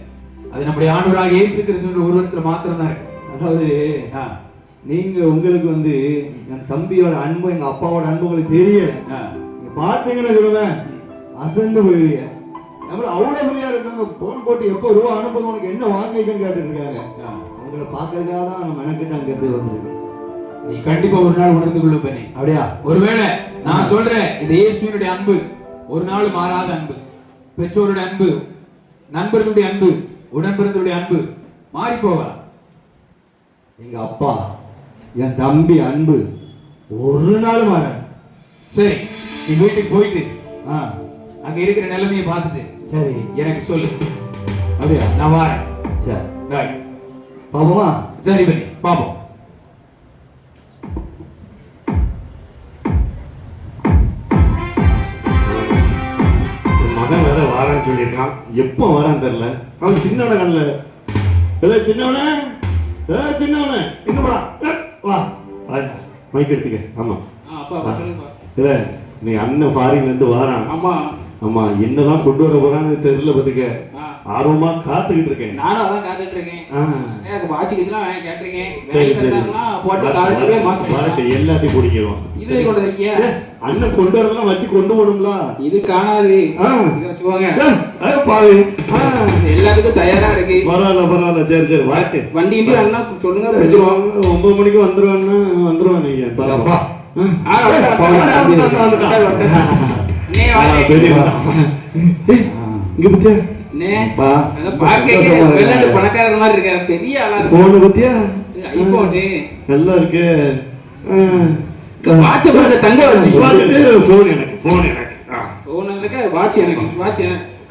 Speaker 2: அது நம்முடைய ஆண்டவராகிய இயேசு கிறிஸ்துவின் ஒருவரத்துல மாத்திரம் தான் இருக்கு.
Speaker 1: அதாவது நீங்க உங்களுக்கு வந்து என் தம்பியோட அன்பு எங்க அப்பாவோட அன்பு உங்களுக்கு தெரியல. பாத்தீங்கன்னா சொல்லுவேன் அசந்து போயிருவீங்க. அவ்வளவு பெரியா இருக்காங்க. போன் போட்டு எப்போ ரூபா அனுப்புது உனக்கு என்ன வாங்கிக்கன்னு கேட்டுட்டு இருக்காங்க. அவங்கள பாக்குறதுக்காக தான் நம்ம மெனக்கிட்ட அங்க இருந்து வந்திருக்கேன்.
Speaker 2: நீ கண்டிப்பா ஒரு நாள் உணர்ந்து கொள்ள பண்ணி.
Speaker 1: அப்படியா?
Speaker 2: ஒருவேளை நான் சொல்றேன் இந்த இயேசுவினுடைய அன்பு ஒரு நாள் மாறாத அன்பு, பெற்றோருடைய அன்பு, நண்பர்களுடைய அன்பு, உடன்பிறந்தவருடைய அன்பு மாறி போகலாம்.
Speaker 1: எங்க அப்பா என் தம்பி அன்பு ஒரு நாள் மாற.
Speaker 2: சரி, நீ வீட்டுக்கு போயிட்டு அங்க இருக்கிற நிலைமையை பார்த்துட்டு
Speaker 1: சரி
Speaker 2: எனக்கு சொல்லு.
Speaker 1: அப்படியா?
Speaker 2: நான் வாரேன்.
Speaker 1: சரி பாப்போமா?
Speaker 2: சரி பண்ணி பாப்போம்.
Speaker 3: மகன் வேற வாரான்னு சொல்லியிருக்கான். எப்போ வரான்னு தெரியல. அவன் சின்னவன கண்ணில் சின்னவனே சின்னவனே எங்க போடா வா மைக் எடுத்துக்க. ஆமா இல்ல நீ அண்ணன் ஃபாரின்ல இருந்து வாரான்.
Speaker 2: ஆமா
Speaker 3: ஆமா என்னதான் கொண்டு வர போறான்னு தெரியல. பாத்துக்க ஆர்வமா காத்துக்கிட்டு இருக்கேன்.
Speaker 6: நானும் அதான் காத்துட்டு இருக்கேன். எனக்கு வாட்சி கிச்சலாம் கேட்டிருக்கேன்.
Speaker 3: சரி சரி
Speaker 6: போட்டு காலேஜ்லயே மாஸ்டர்
Speaker 3: வரட்டு எல்லாத்தையும் குடிக்கிறோம்.
Speaker 6: இது கொண்டு வந்திருக்கியா?
Speaker 3: அண்ணன் கொண்டு வரதெல்லாம் வச்சு கொண்டு போடும்ல.
Speaker 6: இது காணாது. இத வச்சுவாங்க.
Speaker 3: பாரு
Speaker 6: எல்லாத்துக்கும் தயாரா இருக்கு.
Speaker 3: பரவாயில்ல பரவாயில்ல. சரி சரி வரட்டு.
Speaker 6: வண்டி இண்டி அண்ணா சொல்லுங்க பிடிச்சிருவோம். 9
Speaker 3: மணிக்கு வந்துருவான் நீங்க.
Speaker 1: அப்பா
Speaker 3: இங்க பத்தியா
Speaker 6: பணக்காரர் மாதிரி இருக்க பெரிய ஆளா
Speaker 3: போன பத்தியா?
Speaker 6: ஐபோன்
Speaker 3: நல்லா இருக்கு.
Speaker 6: வாட்ச் போட்டு தங்க வச்சு
Speaker 3: போன் எனக்கு போன்
Speaker 6: எனக்கு வாட்ச் எனக்கு வாட்ச்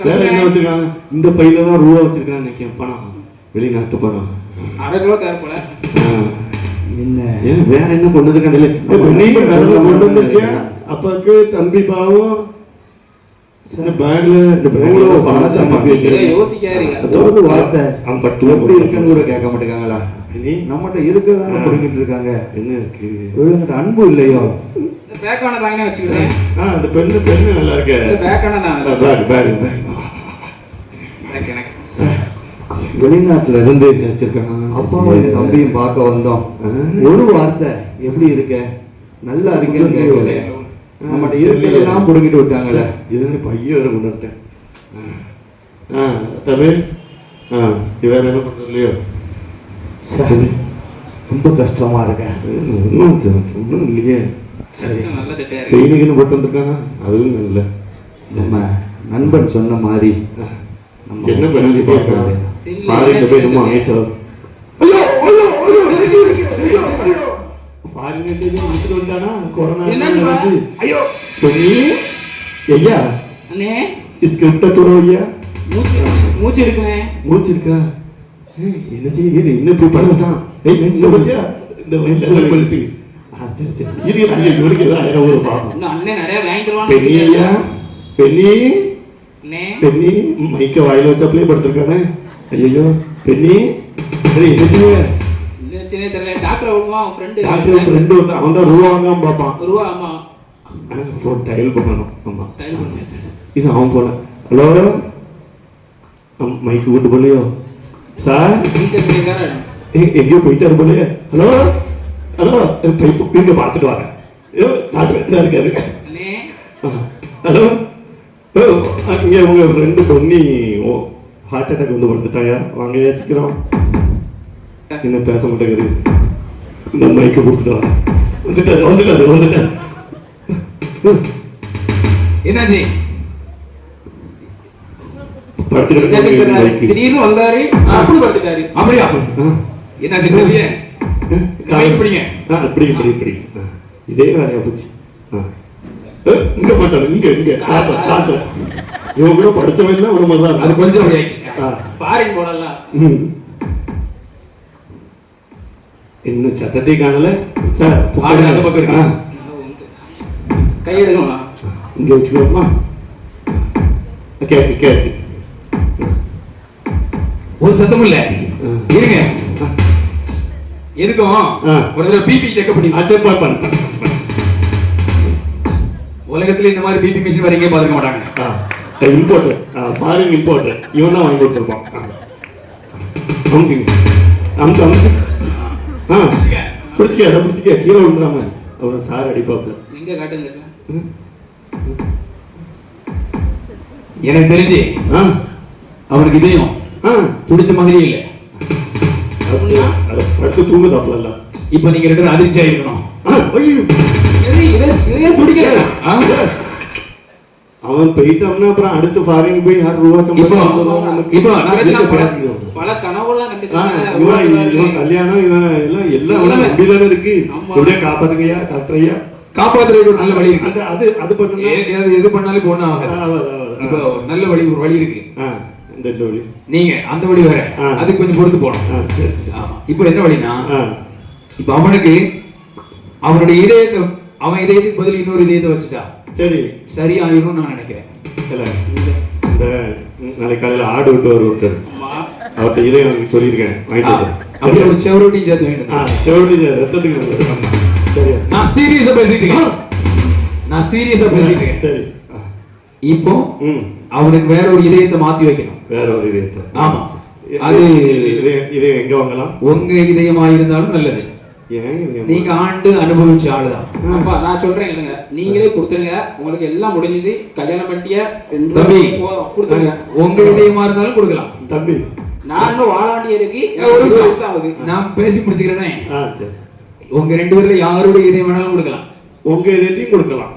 Speaker 3: வேற என்ன வச்சிருக்காங்க? இந்த பையில தான் ரூபா வச்சிருக்காங்க நினைக்கிறேன். பணம் வெளிநாட்டு பணம்
Speaker 6: 1/2 கிலோ தேவை போல.
Speaker 1: என்ன
Speaker 3: வேற என்ன கொண்டு கொண்டு வந்திருக்கியா? அப்பாக்கு தம்பி பாவம் பேக்ல பணத்தை மாத்தி வச்சிருக்கேன்.
Speaker 6: யோசிக்காரு
Speaker 1: வார்த்தை
Speaker 3: அவன் பட்டு
Speaker 1: எப்படி இருக்குன்னு கூட கேட்க மாட்டேங்காங்களா? நம்மகிட்ட இருக்கதானே புரிஞ்சிட்டு இருக்காங்க.
Speaker 3: என்ன இருக்கு?
Speaker 1: இவங்கிட்ட அன்பு இல்லையோ?
Speaker 6: பேக்கான தாங்கனே வச்சுக்கிறேன்.
Speaker 3: அந்த பெண்ணு நல்லா இருக்கு.
Speaker 6: பேக்கான தான்
Speaker 3: பேக்
Speaker 6: எனக்கு
Speaker 1: வெளிநாட்டுல இருந்து
Speaker 3: வச்சிருக்காங்க.
Speaker 1: அப்பாவும் தம்பியும் பார்க்க வந்தோம். ஒரு வார்த்தை எப்படி இருக்க நல்லா இருக்கேன்னு கேட்கல. நம்மகிட்ட இருக்கிறதெல்லாம் புடுங்கிட்டு விட்டாங்கல்ல.
Speaker 3: இது பையன் வேற கொண்டு வந்துட்டேன். தமிழ் வேற என்ன பண்றது இல்லையோ?
Speaker 1: சரி ரொம்ப கஷ்டமா இருக்க.
Speaker 3: ஒன்றும் இல்லையே.
Speaker 1: சரி
Speaker 3: செயினுக்குன்னு போட்டு வந்திருக்காங்க. அதுவும் இல்லை.
Speaker 1: நம்ம நண்பன் சொன்ன மாதிரி
Speaker 3: என்ன பண்ணி பார்க்கலாம். ஃபாரின்ல போய் நம்ம ஆயிட்டோம்.
Speaker 6: மூச்சு இருக்குமே.
Speaker 3: மூச்சு இருக்கா? என்ன செய்ய இன்னும் போய் படுத்துட்டான். இந்த பெண்ணி மைக்க வாயில வச்சாப்லயே படுத்திருக்கானே. ஐயோ பெண்ணி
Speaker 6: தெரியல. டாக்டர்
Speaker 3: ஃப்ரெண்டு வந்து அவன் தான் ரூபா வாங்காம பார்ப்பான்.
Speaker 6: ரூபா ஆமா
Speaker 3: ஃபோன் டயல் பண்ணணும். ஆமா
Speaker 6: டைல் பண்ணு.
Speaker 3: இது அவன் போன. ஹலோ மைக்கு கூட்டு போலையோ சார்?
Speaker 6: டீச்சர் பண்ணிருக்காரு.
Speaker 3: எங்கேயோ போயிட்டாரு போலையே. ஹலோ ஹலோ இங்க பார்த்துட்டு வரேன். டாக்டர் இருக்காரு. ஹலோ இங்க உங்க ஃப்ரெண்டு பொண்ணி ஹார்ட் அட்டாக் வந்து படுத்துட்டாயா? வாங்க ஏச்சுக்கிறோம். என்ன பேச மாட்டேங்குது. இந்த மைக்க கூப்பிட்டு வரேன். வந்துட்டாரு.
Speaker 2: என்னாச்சு?
Speaker 6: திடீர்னு வந்தாரு. அப்படி படுத்துட்டாரு.
Speaker 2: அப்படியா? என்னாச்சு தெரியல.
Speaker 3: இப்படி இதே வேலையா போச்சு. இங்க மாட்டாரு. இங்க காத்து இவன் கூட படிச்சவன் இல்ல ஒரு மாதிரி தான்.
Speaker 2: அது கொஞ்சம்
Speaker 6: ஃபாரின் போடலாம்.
Speaker 3: இன்னும் சத்தத்தை காணல சார்.
Speaker 2: அந்த பக்கம் இருக்கு.
Speaker 6: கையெடுக்கணுமா?
Speaker 3: இங்க வச்சுக்கோமா? கேட்டு
Speaker 2: ஒரு சத்தம் இல்ல. இருங்க. எதுக்கும் ஒரு தடவை பிபி செக்அப் பண்ணி
Speaker 3: பண்ண
Speaker 2: உலகத்துல இந்த மாதிரி பிபி மிஷின் வரைக்கும் பார்த்துக்க மாட்டாங்க.
Speaker 3: இம்போர்ட்டர், ஃபாரின் இம்போர்ட்டர், இவன் தான் வாங்கி கொடுத்துருப்பான். பிடிச்சிக்க கீழே விழுந்துடாம அவன் சார் அடிப்பாப்ல.
Speaker 6: எங்க காட்டுங்க.
Speaker 2: எனக்கு தெரிஞ்சு அவனுக்கு இதயம் துடிச்ச மாதிரியே இல்லை.
Speaker 3: படுத்து தூங்குதாப்ல.
Speaker 2: இப்ப நீங்க 2 பேரும் அதிர்ச்சியா இருக்கணும்.
Speaker 3: அவன் போயிட்டான்னா அப்புறம் அடுத்து ஃபாரின் போய் யார் ரூபா
Speaker 6: பல கனவுலாம்
Speaker 3: இவன் கல்யாணம் இவன் எல்லாம் அப்படிதானே இருக்கு. எப்படியா காப்பாத்துங்கய்யா டாக்டர் ஐயா,
Speaker 2: காப்பாத்துறதுக்கு ஒரு நல்ல வழி இருக்கு.
Speaker 3: அந்த அது அது பண்ணுங்க,
Speaker 2: எது பண்ணாலும் இப்போ ஒண்ணும் ஆகாது. இப்போ நல்ல வழி, ஒரு வழி இருக்கு.
Speaker 3: இந்த வழி
Speaker 2: நீங்க அந்த வழி வேற, அதுக்கு கொஞ்சம் பொறுத்து போகணும். ஆமா. இப்போ என்ன வழினா, இப்போ அவனுக்கு அவனுடைய இதயத்தை, அவன் இதயத்துக்கு பதில் இன்னொரு இதயத்தை வச்சுட்டா சரி ஆயிரும் நான் நினைக்கிறேன்.
Speaker 3: இல்ல இந்த நாளைக்கு காலையில ஆடு விட்டு ஒருத்தர் அவர்கிட்ட இதயம் சொல்லியிருக்கேன், வாங்கிட்டு
Speaker 2: அப்படி ஒரு செவரோட்டியும் சேர்த்து வேண்டும்.
Speaker 3: செவரோட்டி ரத்தத்துக்கு சரியா?
Speaker 2: நான் சீரியஸா பேசிட்டு சரி. இப்போ அவனுக்கு வேற ஒரு இதயத்தை மாத்தி வைக்கணும்.
Speaker 3: வேற ஒரு இதயத்தை.
Speaker 2: ஆமா. அது
Speaker 3: இதயம் எங்க வாங்கலாம்?
Speaker 2: உங்க இதயமா இருந்தாலும் நல்லது. நீங்க ஆண்டு அனுபவிச்ச ஆளுதான்.
Speaker 6: அப்பா நான் சொல்றேன் இல்லைங்க, நீங்களே கொடுத்துருங்க. உங்களுக்கு எல்லாம் முடிஞ்சது, கல்யாணம் பண்ணிட்டிய
Speaker 2: தம்பி
Speaker 6: கொடுத்துருங்க.
Speaker 2: உங்க இதயமா இருந்தாலும் கொடுக்கலாம்
Speaker 3: தம்பி.
Speaker 6: நான் இன்னும் வாழ வேண்டிய இருக்கு.
Speaker 2: நான் பேசி முடிச்சுக்கிறேனே. உங்க 2 பேர்ல யாருடைய இதயம் வேணாலும் கொடுக்கலாம்.
Speaker 3: உங்க இதயத்தையும் கொடுக்கலாம்.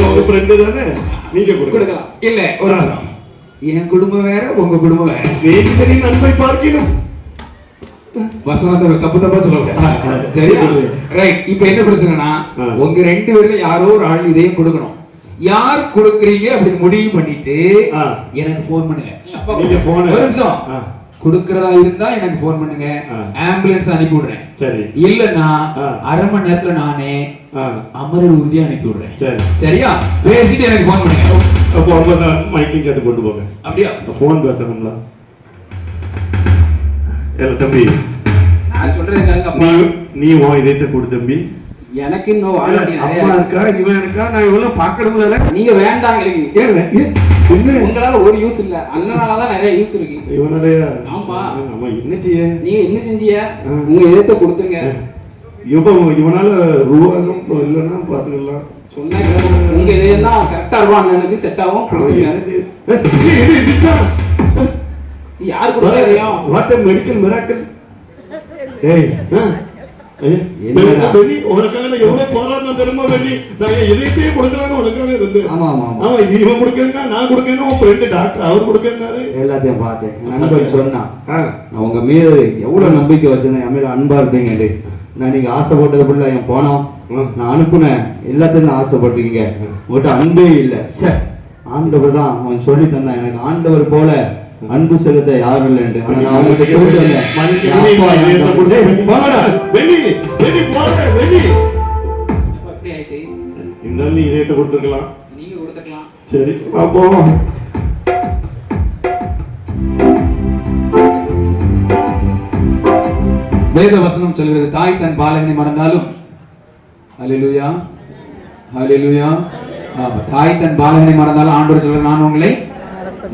Speaker 3: உங்க ஃப்ரெண்டு தானே, நீங்க கொடுக்கலாம்.
Speaker 2: இல்ல ஒரு நிமிஷம், என் குடும்பம் வேற உங்க குடும்பம் வேற.
Speaker 3: ஸ்நேகிதரின் அன்பை பார்க்கணும்.
Speaker 2: வசனத்தை தப்பா சொல்லக்கூடாது. சரியா? ரைட். இப்ப என்ன பிரச்சனைனா, உங்க 2 பேர்ல யாரோ ஒரு ஆள் இதயம் கொடுக்கணும். யார் கொடுக்குறீங்க அப்படின்னு முடிவு பண்ணிட்டு எனக்கு போன் பண்ணுங்க.
Speaker 3: நீங்க போன்
Speaker 2: ஒரு நிமிஷம், கொடுக்கறதா இருந்தா எனக்கு போன் பண்ணுங்க, ஆம்புலன்ஸ் அனுப்பி விடுறேன். சரி. இல்லன்னா அரை மணி நேரத்துல நானே அமரர் உறுதியா அனுப்பி விடுறேன். சரி. சரியா? பேசிட்டு எனக்கு போன் பண்ணுங்க.
Speaker 3: அப்போ அவங்க மைக்கிங் சேர்த்து கொண்டு போங்க.
Speaker 2: அப்படியா?
Speaker 3: போன் பேசணும்ல. இல்ல தம்பி,
Speaker 6: நான் சொல்றது
Speaker 3: நீ உன் இதயத்தை கொடு தம்பி.
Speaker 6: எனக்கு இன்னும் வாழ வேண்டிய
Speaker 3: அம்மா இருக்கா, இவன் இருக்கா, நான் இவ்வளவு பாக்கணும்ல.
Speaker 6: நீங்க வேண்டாம் எனக்கு. உங்களால ஒரு யூஸ் இல்ல, அண்ணனாலதான் நிறைய யூஸ் இருக்கு.
Speaker 3: இவனாலயா?
Speaker 6: ஆமா.
Speaker 3: ஆமா. என்ன செய்ய?
Speaker 6: நீங்க என்ன செஞ்சீங்க? உங்க இதயத்தை கொடுத்துருங்க.
Speaker 3: இவனால ரூபாயும் இல்லைன்னா பாத்துக்கலாம்.
Speaker 6: சொன்னா உங்க இதயம் தான் கரெக்டா இருக்கும். அண்ணனுக்கு செட் ஆகும். கொடுத்துருங்க. யாரு கொடுத்தா?
Speaker 3: What a medical miracle. ஏய் உனக்காக எவ்வளவு போராட்டம் தெரியுமா? வெள்ளி இதயத்தையே கொடுக்கலான்னு உனக்காக இருந்து. இவன் கொடுக்க, நான் கொடுக்கணும், ஃப்ரெண்டு டாக்டர் அவர் கொடுக்கறாரு.
Speaker 1: எல்லாத்தையும் பார்த்தேன். நண்பன் சொன்னான், உங்க மீது எவ்வளவு நம்பிக்கை வச்சிருந்தேன், என் மேல அன்பா இருப்பீங்க. நான் நீங்க ஆசைப்பட்டது புள்ள என் போனோம், நான் அனுப்புனேன், எல்லாத்தையும் தான் ஆசைப்பட்டிருக்கீங்க, உங்கள்கிட்ட அன்பே இல்லை. ஆண்டவர் தான் அவன் சொல்லி தந்தான், எனக்கு ஆண்டவர் போல அன்பு செலுத்த யாரும் இல்லைன்னு.
Speaker 3: இதயத்தை கொடுத்துருக்கலாம்.
Speaker 6: நீங்க கொடுத்துக்கலாம்.
Speaker 3: சரி அப்போ
Speaker 2: வேத வசனம் சொல்கிறது, தாய் தன் பாலகனை மறந்தாலும், ஹல்லேலூயா ஹல்லேலூயா, தாய் தன் பாலகனை மறந்தாலும் ஆண்டவர் சொல்ற, நான் உங்களை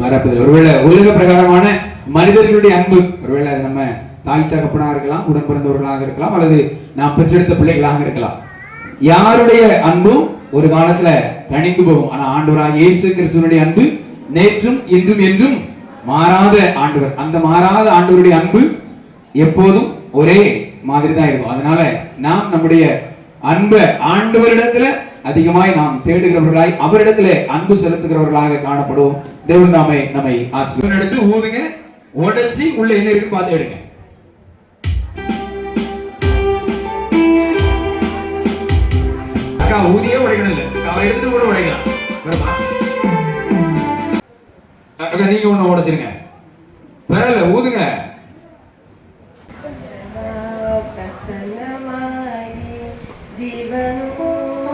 Speaker 2: மறப்பதில்லை. ஒருவேளை உலக பிரகாரமான மனிதர்களுடைய அன்பு, ஒருவேளை அது நம்ம தாய் தகப்பனாக இருக்கலாம், உடன் பிறந்தவர்களாக இருக்கலாம், அல்லது நாம் பெற்றெடுத்த பிள்ளைகளாக இருக்கலாம். யாருடைய அன்பும் ஒரு காலத்துல தணிந்து போகும். ஆனா ஆண்டவராகிய இயேசு கிறிஸ்துவினுடைய அன்பு நேற்றும் இன்றும் என்றும் மாறாத ஆண்டவர். அந்த மாறாத ஆண்டவருடைய அன்பு எப்போதும் ஒரே மாதிரி தான் இருக்கும். அதனால நாம் நம்முடைய அன்பை ஆண்டவரிடத்துல அதிகமாய் நாம் தேடுகிறவர்களாய், அவரிடத்துல அன்பு செலுத்துகிறவர்களாக காணப்படுவோம். தேவன் நாமே நம்மை ஆசீர்வதிப்பார். எடுத்து ஊதுங்க, உடைச்சி உள்ள என்ன இருக்கு பார்த்து எடுங்க. அக்கா ஊதியே உடைக்கணும் இல்ல, அவ எடுத்து கூட உடைக்கலாம். அக்கா நீங்க ஒண்ணு உடைச்சிருங்க, பரவாயில்ல ஊதுங்க.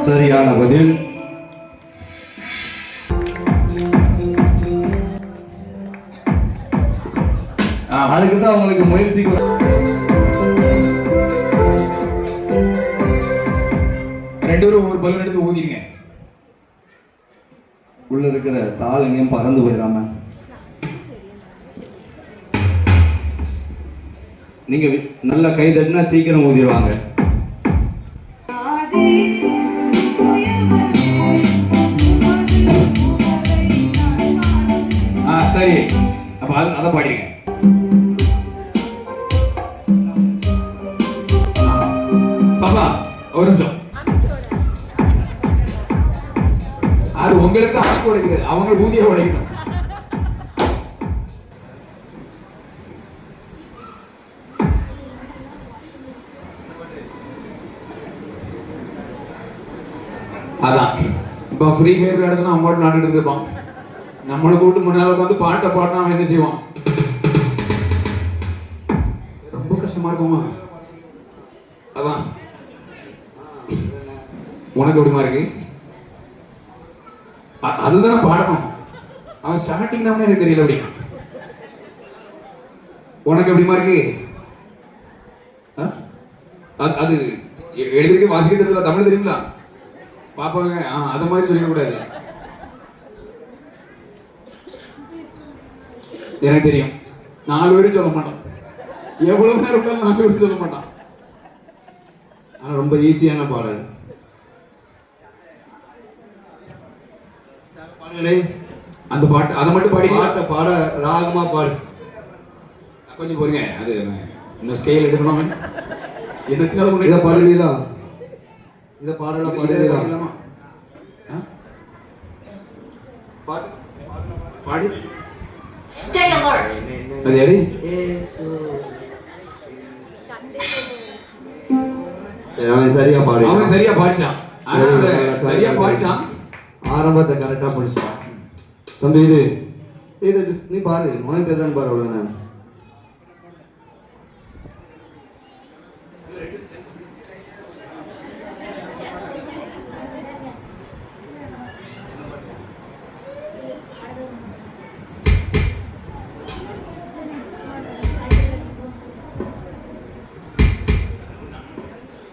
Speaker 1: சரியான பதில். அதுக்கு தான் உங்களுக்கு முயற்சி
Speaker 2: ரெண்டு பேரும் ஒரு பலூன் எடுத்து ஊதிருங்க.
Speaker 1: உள்ள இருக்கிற தாள் எங்கேயும் பறந்து போயிடாம. நீங்க நல்லா கை தட்டினா சீக்கிரம் ஊதிடுவாங்க.
Speaker 2: சரி, அப்ப அதை பாடிடுங்க. பாப்பா ஒரு நிமிஷம். அது உங்களுக்கு ஆக்கு உடைக்கிறது, அவங்க ஊதிய உடைக்கணும். அதான் இப்போ ஃப்ரீ ஃபயர் விளையாடுச்சுன்னா அவன் பாட்டு நாட்டுட்டு இருப்பான். நம்மளை கூப்பிட்டு முன்னால உட்காந்து பாட்டை பாடினா அவன் என்ன செய்வான்? ரொம்ப கஷ்டமா இருக்குமா? அதான் உனக்கு எப்படிமா இருக்கு? அதுதானே பாடணும். அவன் ஸ்டார்டிங் தான் எனக்கு தெரியல. அப்படி உனக்கு எப்படிமா இருக்கு? அது எழுதிருக்க வாசிக்க தெரியல, தமிழ் தெரியுங்களா பாப்பாங்க? அத மாதிரி சொல்லிடக்கூடாது. எனக்கு தெரியும். 4 பேரும் சொல்ல மாட்டான். எவ்வளவு நேரம் இருந்தாலும் 4 பேரும் சொல்ல மாட்டான்.
Speaker 1: ஆனா ரொம்ப ஈஸியான பாடல். பாடுங்களே
Speaker 2: அந்த பாட்டு, அதை மட்டும் பாடி
Speaker 1: பாட ராகமா பாடு.
Speaker 2: கொஞ்சம் போறீங்க. அது இன்னும் ஸ்கேல் எடுக்கணும். எதுக்கு
Speaker 1: இதை பாடுவீங்களா? இதை பாடலாம் பாடுவீங்களா?
Speaker 2: பாடு.
Speaker 5: Stay alert.
Speaker 2: அது யாரு?
Speaker 1: சரி, அவன் சரியா பாடு.
Speaker 2: அவன் சரியா பாடிட்டான். சரியா பாடிட்டான்.
Speaker 1: ஆரம்பத்தை கரெக்டா படிச்சான். தம்பி இது நீ பாரு, உனக்கு தெரிதான் பாரு. அவ்வளவுதான்.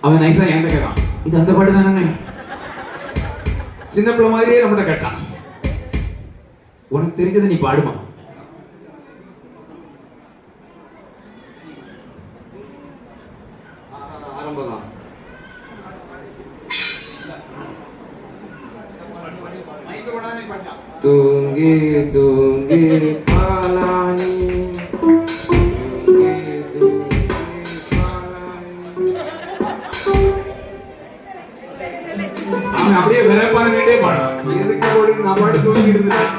Speaker 2: அவன் நைஸா என்கிட்ட கேட்கான், இது அந்த பாட்டு தானே? சின்ன பிள்ளை மாதிரியே நம்மகிட்ட கேட்டான். உனக்கு தெரிஞ்சதை நீ பாடுமா?
Speaker 1: ஆரம்பம் தான்.
Speaker 6: தூங்கி தூங்கி பாலானி
Speaker 2: அப்படியே வெறப்பான நீட்டே பாடான். எதுக்கு போட்டு நான் பாட்டு தூங்கிட்டு இருந்தேன்.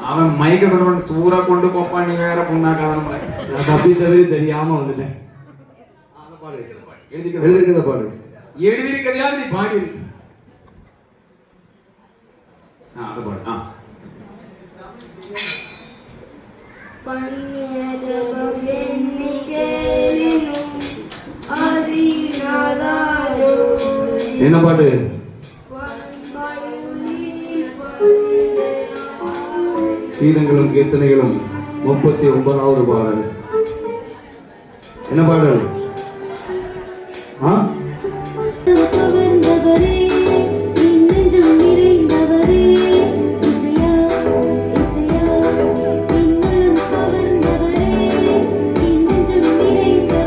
Speaker 2: அவன் மைக்க கொண்டு தூரா கொண்டு போப்பான். நீ வேற பொண்ணாக்காத.
Speaker 1: நான் தப்பித்தது தெரியாம வந்துட்டேன். எழுதிருக்கத பாடு.
Speaker 2: எழுதிருக்கதையாவது நீ பாடி இருக்கு. அதை பாடு.
Speaker 1: என்ன பாட்டு? கீதங்களும் கீர்த்தனைகளும் 39வது பாடல். என்ன பாடல்?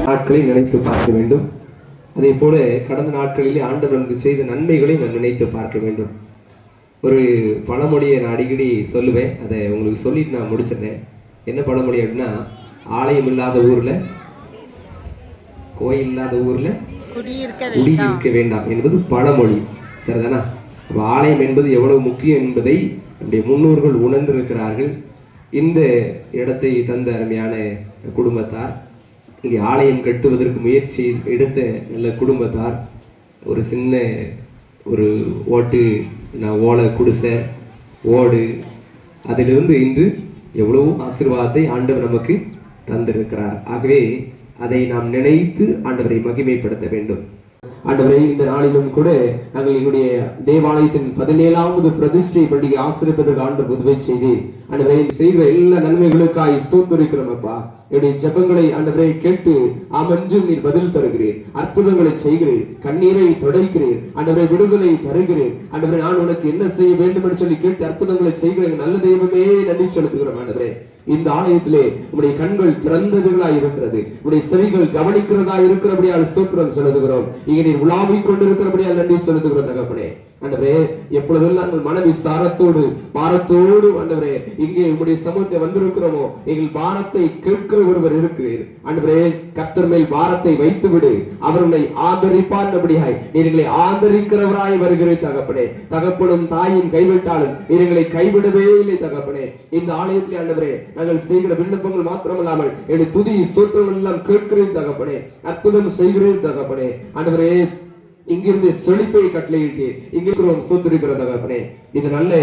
Speaker 7: நாட்களை நினைத்து பார்க்க வேண்டும். அதே போல கடந்த நாட்களிலே ஆண்டவனுக்கு செய்த நன்மைகளை நான் நினைத்து பார்க்க வேண்டும். ஒரு பழமொழியை நான் அடிக்கடி சொல்லுவேன். அதை உங்களுக்கு சொல்லிட்டு நான் முடிச்சிடுறேன். என்ன பழமொழி அப்படின்னா, ஆலயம் இல்லாத ஊர்ல, கோயில் இல்லாத ஊர்ல குடியிருக்க வேண்டாம் என்பது பழமொழி. சரிதானா? அப்போ ஆலயம் என்பது எவ்வளவு முக்கியம் என்பதை நம்முடைய முன்னோர்கள் உணர்ந்திருக்கிறார்கள். இந்த இடத்தை தந்த அருமையான குடும்பத்தார், இங்கே ஆலயம் கட்டுவதற்கு முயற்சி எடுத்த நல்ல குடும்பத்தார், ஒரு சின்ன ஒரு ஓலை குடிசை ஓடு, அதிலிருந்து இன்று எவ்வளவோ ஆசீர்வாதத்தை ஆண்டவர் நமக்கு தந்திருக்கிறார். ஆகவே அதை நாம் நினைத்து ஆண்டவரை மகிமைப்படுத்த வேண்டும். ஆண்டவரே, இந்த நாளிலும் கூட நாங்கள் எங்களுடைய தேவாலயத்தின் 17வது பிரதிஷ்டை பண்டிகை ஆசிரியப்பதற்கு ஆண்டவர் உதவி செய்து ஆண்டவரே செய்கிற எல்லா நன்மைகளுக்காய் ஸ்தோத்திரிக்கிறோம் அப்பா. என்னுடைய ஜெபங்களை ஆண்டவரே கேட்டு ஆமென்றும் நீர் பதில் தருகிறீர், அற்புதங்களை செய்கிறீர், கண்ணீரை துடைக்கிறீர், ஆண்டவரே விடுதலை தருகிறீர். ஆண்டவரே, நான் உனக்கு என்ன செய்ய வேண்டும் என்று சொல்லி கேட்டு அற்புதங்களை செய்கிறேன். நல்ல தெய்வமே நன்றி செலுத்துகிறோம் ஆண்டவரே. இந்த ஆலயத்திலே உடைய கண்கள் திறந்ததுகளாய் இருக்கிறது, உடைய செவிகள் கவனிக்கிறதா இருக்கிறபடியால் ஸ்தோத்திரம் செலுத்துகிறோம். இங்கே நீர் உலாவிக் கொண்டிருக்கிறபடியால் நன்றி செலுத்துகிறோம் தகப்பனே. ஆண்டவரே, எப்பொழுதெல்லாம் நாங்கள் மன விசாரத்தோடு பாரத்தோடு ஆண்டவரே இங்கே உங்களுடைய சமூகத்தை வந்திருக்கிறோமோ, எங்கள் பாரத்தை கேட்கிற ஒருவர் இருக்கிறீர். ஆண்டவரே, கர்த்தர் மேல் பாரத்தை வைத்து விடு, அவர் உன்னை ஆதரிப்பார்படியாய் நீர்களை ஆதரிக்கிறவராய் வருகிறீர் தகப்பனே. தகப்பனும் தாயும் கைவிட்டாலும் நீர்களை கைவிடவே இல்லை தகப்பனே. இந்த ஆலயத்திலே ஆண்டவரே நாங்கள் செய்கிற விண்ணப்பங்கள் மாத்திரமல்லாமல் என்னுடைய துதி ஸ்தோத்திரங்கள் எல்லாம் கேட்கிறீர் தகப்பனே, அற்புதம் செய்கிறீர் தகப்பனே. ஆண்டவரே, இங்கிருந்து செழிப்பை கட்டளையிட்டு இங்கிருக்கிறோம் ஸ்தோத்திரிக்கிற தகப்பனே. இது நல்ல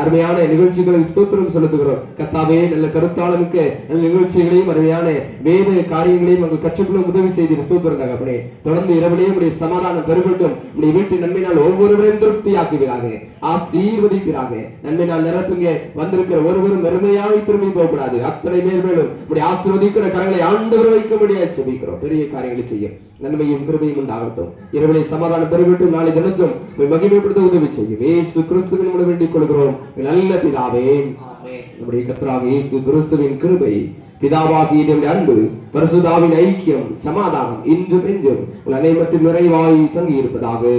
Speaker 7: அருமையான நிகழ்ச்சிகளை ஸ்தோத்திரம் செலுத்துகிறோம் கர்த்தாவே. நல்ல கருத்தாளமிக்க நல்ல நிகழ்ச்சிகளையும் அருமையான வேத காரியங்களையும் நாங்கள் கற்றுக்கொள்ள உதவி செய்து ஸ்தோத்திரம் தகப்பனே. தொடர்ந்து இரவிலே உடைய சமாதானம் பெருகட்டும். உடைய வீட்டு நன்மையினால் ஒவ்வொருவரையும் திருப்தியாக்குவீராக, ஆசீர்வதிப்பீராக. நன்மையினால் நிரப்புங்க. வந்திருக்கிற ஒருவரும் வெறுமையாய் திரும்பி போகக்கூடாது. அத்தனை மேலும் உடைய ஆசீர்வதிக்கிற கரங்களை ஆண்டவர் வைக்க முடியாது செபிக்கிறோம். பெரிய காரியங்களை செய்யும் நன்மையும் கிருபையும் உண்டாகட்டும். இரவிலே சமாதானம் பெருகட்டும். நாளை தினத்திலும் மகிமைப்படுத்த உதவி செய்யும். இயேசு கிறிஸ்துவின் மூலம் வேண்டிக் கொள்கிறோம் நல்ல பிதாவே. நம்முடைய கர்த்தராகிய இயேசு கிறிஸ்துவின் கிருபை, பிதாவாகிய தேவனுடைய அன்பு, பரிசுத்தாவின் ஐக்கியம், சமாதானம் இன்றும் என்றும் உங்கள் அனைவரும் நிறைவாய் தங்கி இருப்பதாக.